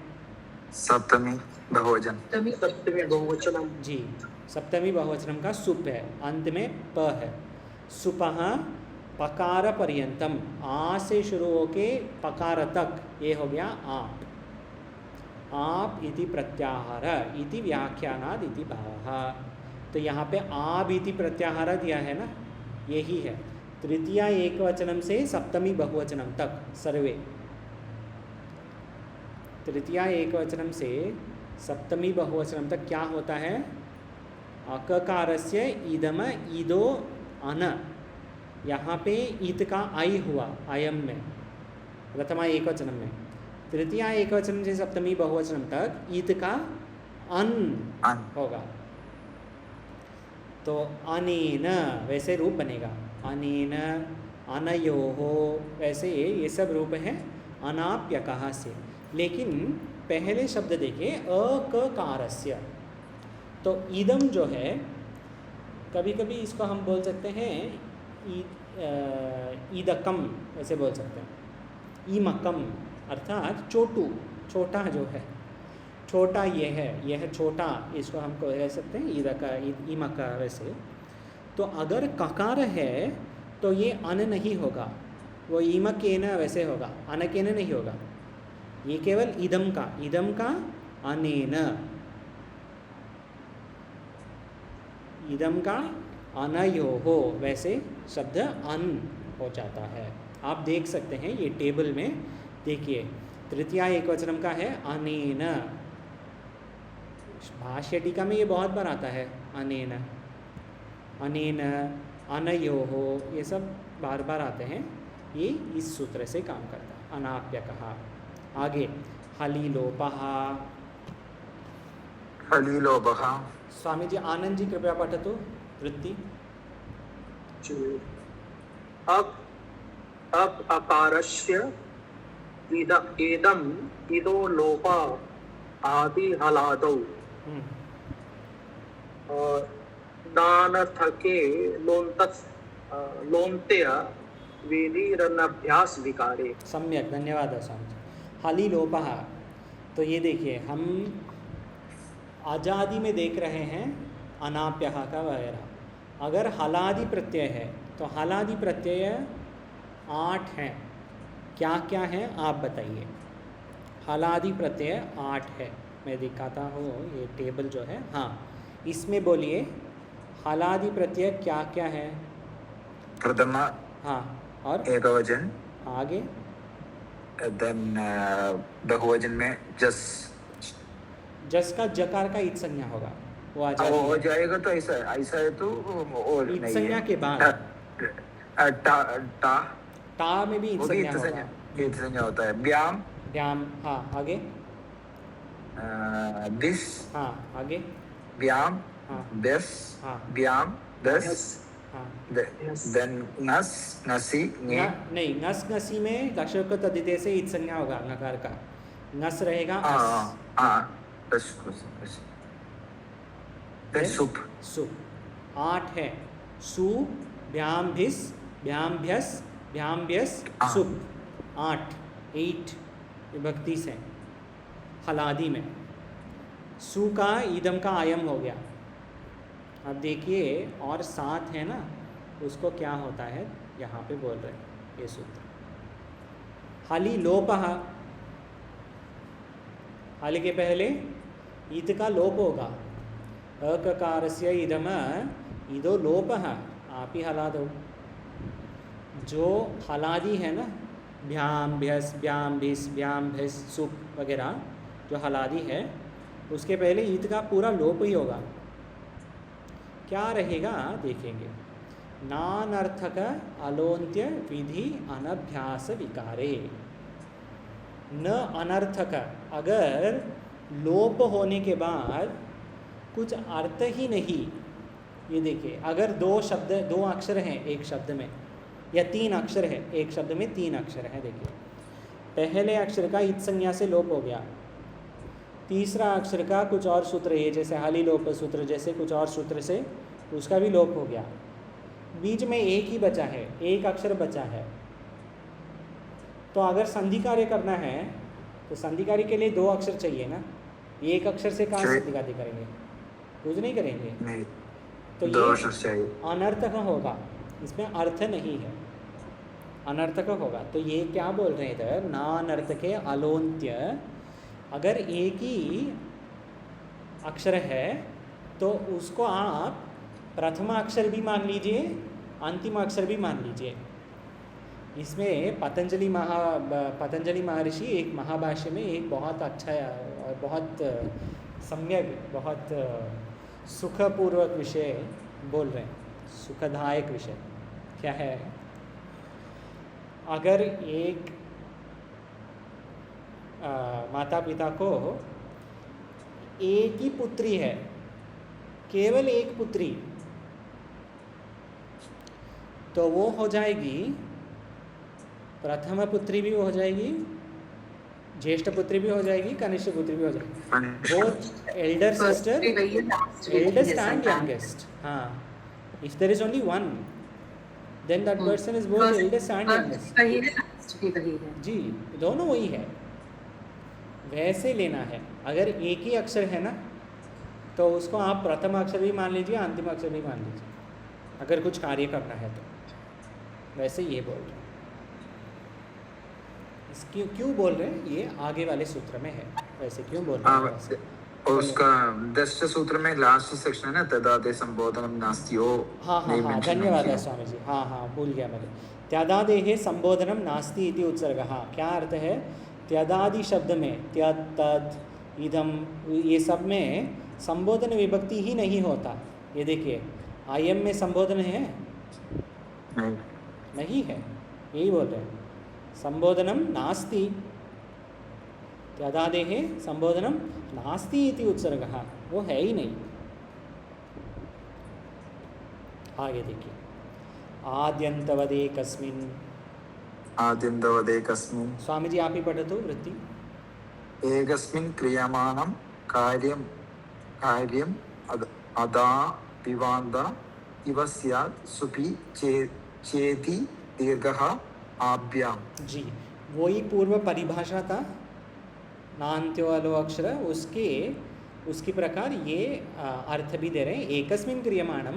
सप्तमी बहुवचन। सप्तमी बहुवचनम। जी, सप्तमी बहुवचनम का सुप है, अंत में प है। सुपः पकार पर्यंतम, आ से शुरू होके पकार तक, ये हो गया आप। आप इति प्रत्याहार इति व्याख्यानाद इति भावः। तो यहाँ पे आप इति प्रत्याहार दिया है ना, यही है। तृतीया एक वचनम से सप्तमी बहुवचनम तक सर्वे, तृतीया एक वचनम से सप्तमी बहुवचनम तक क्या होता है? अककारस्य इदम इदो अन, यहाँ पे ईत का आई हुआ अयम में प्रथमा एकवचनम में, तृतीया एकवचन से सप्तमी बहुवचनम तक ईत का अन होगा, तो अनेन वैसे रूप बनेगा, अनेन अनयोहो वैसे ये सब रूप है अनाप्यकः से। लेकिन पहले शब्द देखिए अककारस्य, तो इदम जो है कभी कभी इसको हम बोल सकते हैं ईदकम ऐसे बोल सकते हैं, ईमकम अर्थात चोटू, छोटा जो है, छोटा ये है छोटा, इसको हम कह सकते हैं ईदका ईमका वैसे। तो अगर ककार है तो ये अन नहीं होगा, वो ईमकेन वैसे होगा, अनकेन नहीं होगा, ये केवल इदम का अनेन, इदम का अनयोहो वैसे शब्द अन हो जाता है। आप देख सकते हैं ये टेबल में, देखिए तृतीया एकवचनम का है अनेन, भाष्य टीका में ये बहुत बार आता है अनेन, अनेन, अनयोहो, ये सब बार बार आते हैं, ये इस सूत्र से काम करता है, अनाप्यकः। आगे हलिलोपः, हलिलोपः। स्वामी जी आनंद जी कृपया पठतु वृत्ति। अब अकारस्य इदम इदो लोपा आदि हलादौ दानर्थके लोन्त्य वेदीरनभ्यास विकारे। सम्यक, धन्यवाद स्वामी। हलिलोपः, तो ये देखिए हम आजादी में देख रहे हैं अनाप्यः का वगैरह। अगर हलादि प्रत्यय है तो हलादि प्रत्यय 8 हैं, क्या क्या है आप बताइए। हलादि प्रत्यय 8 है, मैं दिखाता हूँ ये टेबल जो है, हाँ इसमें बोलिए हलादि प्रत्यय क्या क्या है। प्रथमा, हाँ, और एकवचन, आगे देन बहुवचन में जस का जकार का इत संज्ञा होगा, वो आ वो हो जाएगा। जाएगा। तो ऐसा है तो और इत नहीं संज्ञा है। के बाद ता में भी इत संज्ञा होगा, इत संज्ञा होता है। व्याम, व्याम, हाँ आगे, दिस, हाँ आगे, व्याम, हाँ दस, हाँ व्याम, दस, हाँ, देन नस, नसी, न्ये। नहीं, नस नसी में लक्षण को तद्धिते से इत संज्ञा होगा, नकार का नस रहेगा अस, सुप, सुप 8 है, सु भ्याम भिस भ्याम्भ्यस भ्याम्भ्यस सुप 8 विभक्ति से हलादी में। सु का ईदम का आयम हो गया। अब देखिए और 7 है ना, उसको क्या होता है यहाँ पे बोल रहे हैं ये सूत्र। हलि लोपः, हलि के पहले ईत का लोप होगा, अककारस्य इदम इदो लोपः, आप ही हला दो। जो हलादी है ना, भ्याम भ्यस भ्याम भिस भ्याम भिस सुप वगैरह जो हलादी है, उसके पहले ईत का पूरा लोप ही होगा। क्या रहेगा देखेंगे, नानर्थक अलोन्त्य विधि अनभ्यास विकारे। न अनर्थक, अगर लोप होने के बाद कुछ अर्थ ही नहीं, ये देखिए अगर 2 अक्षर हैं एक शब्द में, या 3 अक्षर है एक शब्द में, 3 अक्षर हैं, देखिए पहले अक्षर का इत संज्ञा से लोप हो गया, तीसरा अक्षर का कुछ और सूत्र है जैसे हलि लोप सूत्र जैसे कुछ और सूत्र से उसका भी लोप हो गया, बीच में एक ही बचा है, एक अक्षर बचा है। तो अगर संधि कार्य करना है तो संधि कार्य के लिए 2 अक्षर चाहिए ना, एक अक्षर से कहाँ संधि कार्य करेंगे, कुछ नहीं करेंगे। नहीं, तो 2 ये अक्षर चाहिए। अनर्थक होगा, इसमें अर्थ नहीं है, अनर्थक होगा। तो ये क्या बोल रहे हैं इधर, नानर्थके अलोन्त्य, अगर एक ही अक्षर है तो उसको आप प्रथम अक्षर भी मान लीजिए, अंतिम अक्षर भी मान लीजिए। इसमें पतंजलि महर्षि एक महाभाष्य में एक बहुत अच्छा और बहुत सम्यक, बहुत सुखपूर्वक विषय बोल रहे हैं, सुखदायक विषय। क्या है, अगर एक माता पिता को एक ही पुत्री है, केवल एक पुत्री, तो वो हो जाएगी प्रथम पुत्री भी हो जाएगी, ज्येष्ठ पुत्री भी हो जाएगी, कनिष्ठ पुत्री भी हो जाएगी। वो elder sister, eldest and youngest. हाँ, if there is only one, then that person is both eldest and youngest. जी, दोनों वही है, वैसे लेना है। अगर एक ही अक्षर है ना, तो उसको आप प्रथम अक्षर भी मान लीजिए, अंतिम अक्षर भी मान लीजिए, अगर कुछ कार्य करना है तो। वैसे ये बोल रहे हैं, इसकी क्यों बोल रहे हैं, ये आगे वाले सूत्र में है, वैसे क्यों बोल रहे हैं वैसे। और उसका 10 सूत्र में लास्ट सेक्शन है ना, तदादे संबोधनम नास्ति हो। हाँ हाँ हाँ, धन्यवाद है स्वामी जी। हाँ हाँ, भूल गया मैंने। त्यदादेः संबोधनम नास्ति इति उत्सर्गः। क्या अर्थ है, त्यदादि शब्द में त्य, तद, इदम, ये सब में संबोधन विभक्ति ही नहीं होता। ये देखिए, आयम में संबोधन है? नहीं है, यही बोल रहे हैं। संबोधनम नास्ति, त्यदादेः संबोधनम नास्ति इति उत्सर्गः, वो है ही नहीं। आगे देखिए, आद्यन्तवदेकस्मिन्। आद्यन्तवदेकस्मिन्। स्वामी जी आप ही पढ़ो तो वृत्ति। एकस्मिन् क्रियमाणं कार्यं अदा विवान्त इव स्यात् सुपि चेति दीर्घः आभ्यां। जी, वही पूर्व परिभाषा था, नान्त्यो अलो अक्षर, उसकी प्रकार ये अर्थ भी दे रहे हैं। एकस्मिन् क्रियमाणम,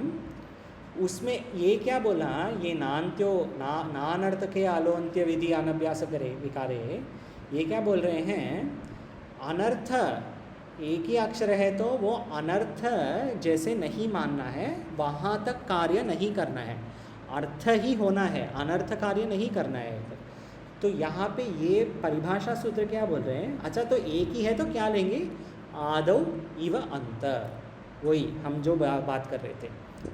उसमें ये क्या बोला, ये नान्त्यो नानर्थ के अलोन्त्य विधि अनभ्यास करे विकारे, ये क्या बोल रहे हैं, अनर्थ एक ही अक्षर है तो वो अनर्थ जैसे नहीं मानना है, वहाँ तक कार्य नहीं करना है, अर्थ ही होना है, अनर्थ कार्य नहीं करना है। तो यहाँ पे ये परिभाषा सूत्र क्या बोल रहे हैं, अच्छा तो एक ही है तो क्या लेंगे, आदौ इव अंत, वही हम जो बात कर रहे थे,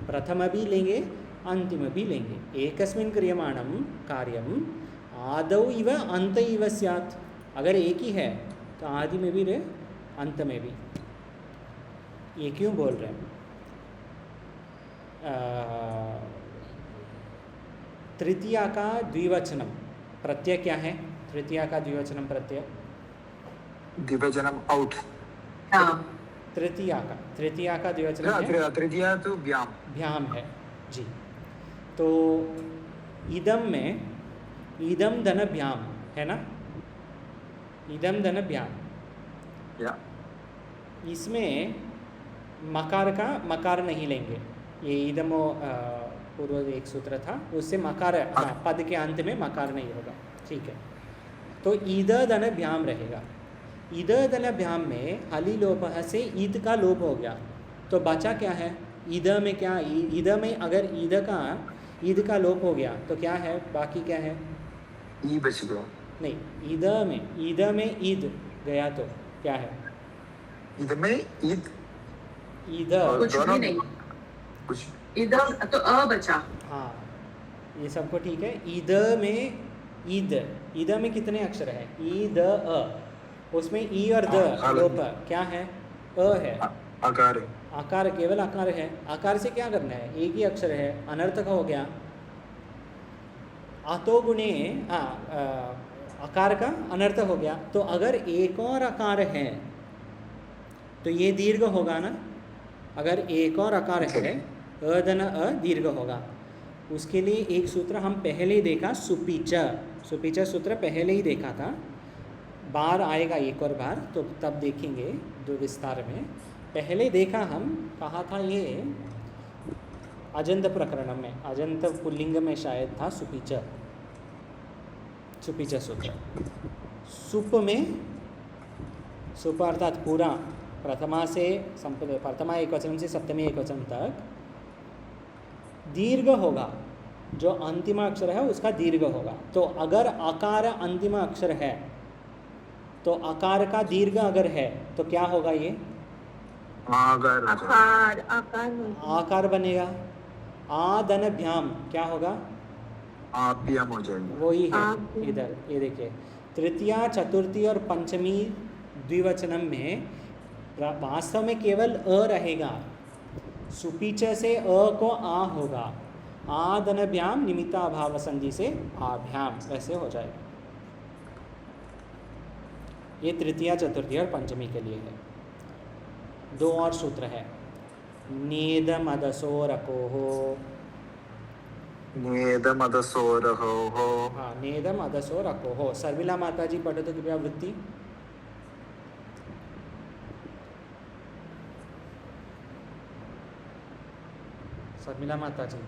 प्रथम भी लेंगे अंतिम भी लेंगे। एकस्मिन् क्रियमाणं कार्यम आदौ इव अंत इव स्यात्, अगर एक ही है तो आदि में भी रहे अंत में भी। ये क्यों बोल रहे हैं, तृतीया का द्विवचनम प्रत्यय क्या है, तृतीया का द्विवचनम प्रत्यय, द्विवचनम आउट। तृतीया का द्विवचनम है, तृतीया तो भ्याम, भ्याम है जी। तो इदम में इदम धन भ्याम है ना, इदम धन भ्याम, इसमें मकार का मकार नहीं लेंगे, ये इदम पूर्व एक सूत्र था, उससे मकार, हाँ, पद के अंत में मकार नहीं होगा, ठीक है। तो ईद धन भ्याम रहेगा, ईद धन भ्याम में हली लोप से ईद का लोप हो गया, तो बचा क्या है, ईद में क्या, ईद में अगर ईद का लोप हो गया तो क्या है, बाकी क्या है, ई बच गया। नहीं, ईद में ईद गया तो क्या है, ईद में ईद, ईद कुछ भी नहीं, कुछ इधर तो अ बचा। हाँ, ये सबको ठीक है। ईद में ईद में कितने अक्षर है, ईद अ, उसमें ई और द लोप क्या है, अ है, आकार, आकार केवल आकार है, आकार से क्या करना है, एक ही अक्षर है, अनर्थ का हो गया। अतो गुणे आकार का अनर्थ हो गया, तो अगर एक और आकार है तो ये दीर्घ होगा ना, अगर एक और आकार है अदन अ दीर्घ होगा। उसके लिए एक सूत्र हम पहले ही देखा, सुपीच सूत्र पहले ही देखा था, बार आएगा एक और बार तो तब देखेंगे दो विस्तार में। पहले देखा हम, कहा था ये अजंत प्रकरण में, अजंत पुल्लिंग में शायद था सुपीच सूत्र। सुप में, सुप अर्थात पूरा, प्रथमा एक वचन से सप्तमी एक वचन तक दीर्घ होगा, जो अंतिम अक्षर है उसका दीर्घ होगा। तो अगर आकार अंतिम अक्षर है तो आकार का दीर्घ अगर है तो क्या होगा, ये आकार आकार बनेगा। आदन भ्याम क्या होगा, आभ्याम हो जाएगा। वही है आभ्याम। इधर, ये देखिए तृतीया चतुर्थी और पंचमी द्विवचनम में वास्तव में केवल अ रहेगा, सुपीच से अ को आ होगा, आदनभ्याम निमित्ताभाव संधि से आभ्याम, वैसे हो जाएगा। ये तृतीया चतुर्थी और पंचमी के लिए है। दो और सूत्र है, नेदमदसो रकोहो। नेदम अदसोरहो हो। हाँ, नेदम अदसो रकोहो। सर्विला माता जी पढ़ो तो कृपया वृत्ति। शर्मिला माता जी।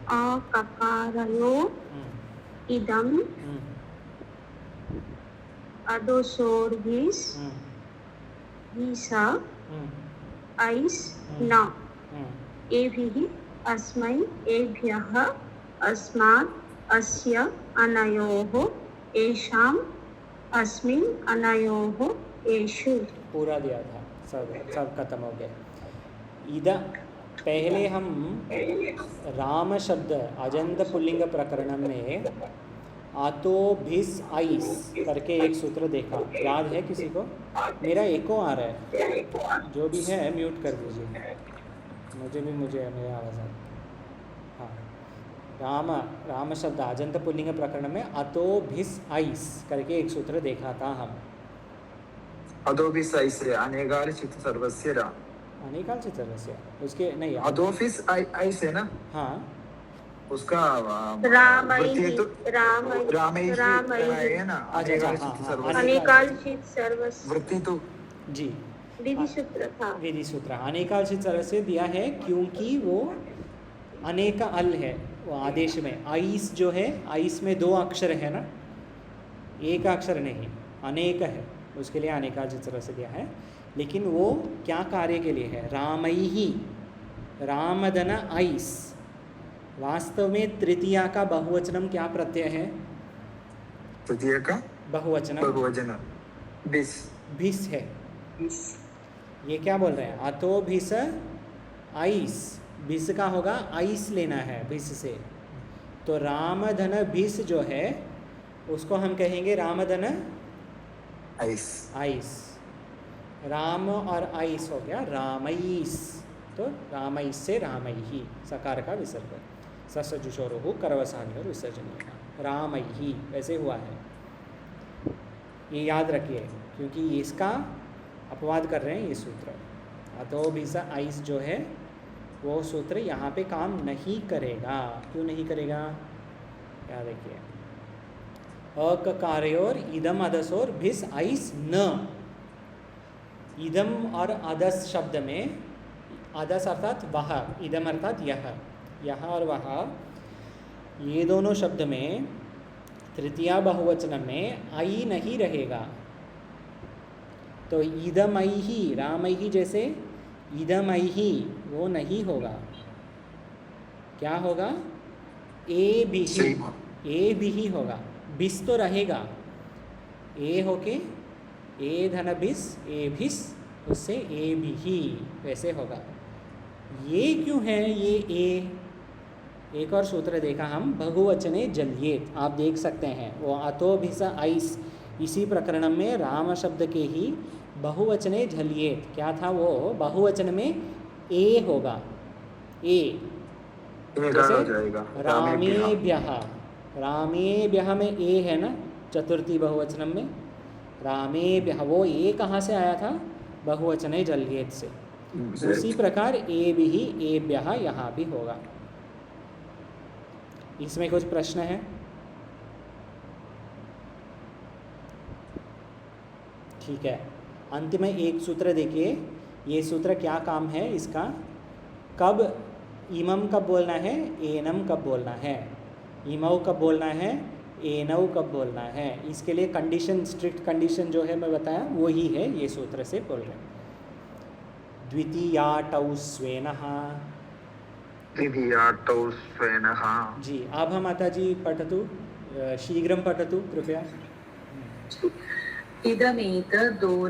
अककारयो इदम अदोसोर्गिस ईसा ऐस न एभिः अस्मै एभ्यः अस्मात् अस्य अनयोः एषाम् अस्मिन् अनयोः एषु। पूरा दिया था, सब खत्म हो गया। इदा पहले हम राम शब्द अजंत पुल्लिंग प्रकरण में आतो भिस आइस करके एक सूत्र देखा, याद है किसी को? मेरा एको आ रहा है, जो भी है म्यूट कर दीजिए, मुझे मेरा आवाज़ आ रहा है। हाँ, राम शब्द अजंत पुल्लिंग प्रकरण में अतो भिस आइस करके एक सूत्र देखा था हम। अदोभिस ऐसे अनेकालिचित सर्वस्य रा। अनेकालिचित सर्वस्य, उसके नहीं अदोभिस ऐसे ना। हाँ, उसका रामैहि वृत्ति तो रामैहि है ना। अनेकालिचित सर्वस्य। अनेकालिचित सर्वस्य वृत्ति तो जी विधि सूत्र था। विधि सूत्र अनेकालिचित सर्वस्य दिया है क्योंकि वो अनेक अल है वो आदेश में। आइस जो है, आइस में दो अक्षर है ना, एक अक्षर नहीं, अनेक है, उसके लिए अनेकालिचित सर्वस्य दिया है। लेकिन वो क्या कार्य के लिए है? रामैहि, रामधन आइस। वास्तव में तृतीया का बहुवचनम क्या प्रत्यय है? तृतीय का बहुवचन भिस भिस है। ये क्या बोल रहे हैं? अतो भिस आइस, भिस का होगा आइस लेना है भिस से, तो रामधन भिस जो है उसको हम कहेंगे रामधन आइस। आइस। राम और आइस हो गया रामईस, तो रामईस से रामैहि, सकार का विसर्ग, ससजुषोरुः करवसानी और विसर्जनीय, रामैहि वैसे हुआ है। ये याद रखिए क्योंकि इसका अपवाद कर रहे हैं ये सूत्र। अतो भिस आइस जो है वो सूत्र यहाँ पे काम नहीं करेगा। क्यों नहीं करेगा? क्या देखिए, अककारयोर इदम अदसोर भिस आइस न। इदम और अदस शब्द में, अदस अर्थात वह, इदम अर्थात यह और वह, ये दोनों शब्द में तृतीया बहुवचन में आई नहीं रहेगा। तो इदमैहि, रामैहि जैसे इदमैहि वो नहीं होगा। क्या होगा? ए भी होगा। बिस तो रहेगा, ए होके ए धन बिस, ए भिस, उससे ए भी वैसे होगा। ये क्यों है ये ए? एक और सूत्र देखा हम, बहुवचने जल्येत, आप देख सकते हैं वो अतो भिस आइस, इसी प्रकरण में राम शब्द के ही बहुवचने झलियेत। क्या था वो? बहुवचन में ए होगा, ए जैसे रामेभ्यः, रामेभ्यः में ए है ना चतुर्थी बहुवचन में, रामेभ्यः, वो ए कहाँ से आया था? बहुवचने जल्येत से। उसी प्रकार ए भी ही एभ्यः यहाँ भी होगा। इसमें कुछ प्रश्न है? ठीक है, अंत में एक सूत्र देखिए। ये सूत्र क्या काम है इसका? कब इमम कब बोलना है, एनम कब बोलना है, इमऊ कब बोलना है, एनऊ कब बोलना है, इसके लिए कंडीशन, स्ट्रिक्ट कंडीशन जो है मैं बताया वो ही है, ये सूत्र से बोल रहे हैं। द्वितीयाटौ स्वेनः, द्वितीयाटौ स्वेनः। जी, आभा माता जी पठतु, शीघ्रं पठतु कृपया। इदमेतदोरन्वादेशे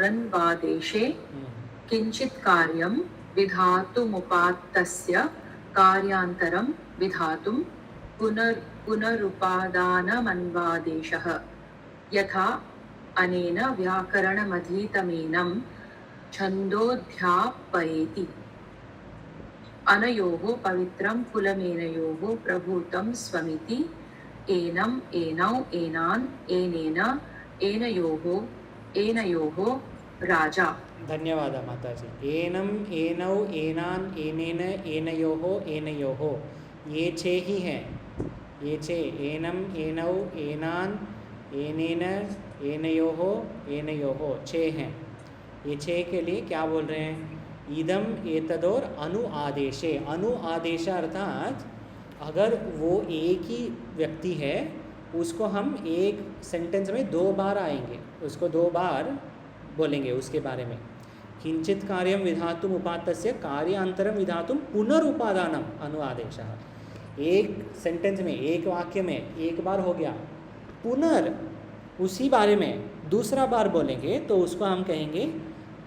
किञ्चित् कार्यं विधातुमुपात्तस्य कार्यान्तरं विधातुं पुनरुपादानमन्वादेशः यथा अनेन व्याकरणमधीतमेनं छन्दोऽध्यापयेति अनयोः पवित्रं कुलमेनयोः प्रभूतं स्वमिति एनम् एनौ एनान् एनेन एनयोः राजा। धन्यवाद माताजी। एनम एनौ एनान एनेन एनयोः एनयोः, ये छः ही हैं, ये छः, एनम एनौ एनान एनेन एनयोः एनयोः, छः हैं। ये छः के लिए क्या बोल रहे हैं? इदम एतदोर अनु आदेशे। अनु आदेश अर्थात अगर वो एक ही व्यक्ति है उसको हम एक सेंटेंस में 2 बार आएंगे, उसको 2 बार बोलेंगे उसके बारे में। किंचित कार्यम विधातुम उपात्तस्य कार्यान्तरम विधातुम पुनरुपादानम अनुआदेशः। एक सेंटेंस में, एक वाक्य में एक बार हो गया, पुनर उसी बारे में दूसरा बार बोलेंगे तो उसको हम कहेंगे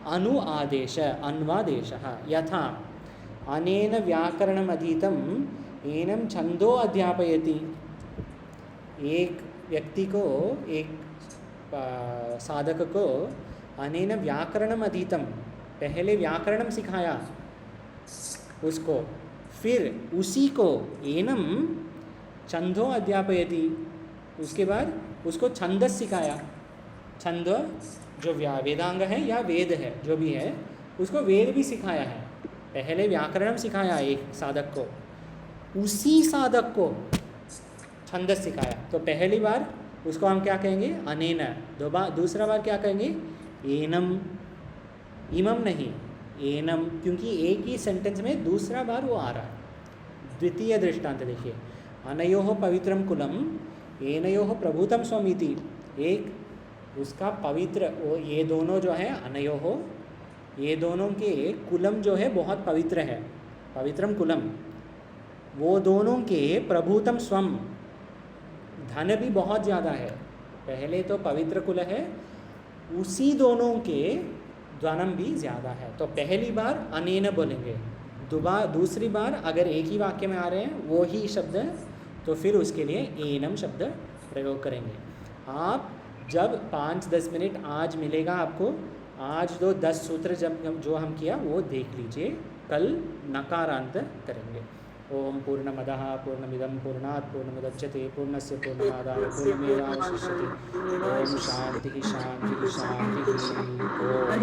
अनुआदेश, अन्वादेशः। यथा अनेन व्याकरणम अधीतम एनम छंदो अध्यापयति। एक व्यक्ति को, एक साधक को अनेन व्याकरणम अधीतम, पहले व्याकरणम सिखाया उसको, फिर उसी को एनम छंदो अध्यापयति, उसके बाद उसको छंदस सिखाया। छंद जो वेदांग है या वेद है, जो भी है, उसको वेद भी सिखाया है। पहले व्याकरणम सिखाया एक साधक को, उसी साधक को छंदस सिखाया। तो पहली बार उसको हम क्या कहेंगे? अनेन। दूसरा बार क्या कहेंगे? एनम। इमम नहीं, एनम, क्योंकि एक ही सेंटेंस में दूसरा बार वो आ रहा है। द्वितीय दृष्टांत देखिए, अनयोः पवित्रम कुलम एनयोः प्रभूतम स्वमिति। एक उसका पवित्र, वो ये दोनों जो है अनयोः, ये दोनों के कुलम जो है बहुत पवित्र है, पवित्रम कुलम, वो दोनों के प्रभूतम स्वम, धन भी बहुत ज़्यादा है। पहले तो पवित्र कुल है, उसी दोनों के धनम भी ज़्यादा है। तो पहली बार अनेन बोलेंगे, दूसरी बार अगर एक ही वाक्य में आ रहे हैं वो ही शब्द, तो फिर उसके लिए एनम शब्द प्रयोग करेंगे। आप जब 5-10 मिनट आज मिलेगा आपको, आज 10 सूत्र जब जो हम किया वो देख लीजिए, कल नकारांत करेंगे। ओम पूर्णमदः पूर्णमिदं पूर्णात् पूर्णमुदच्यते पूर्णस्य पूर्णमादाय पूर्णमेवावशिष्यते। ओम शांति शांति शांति। ओम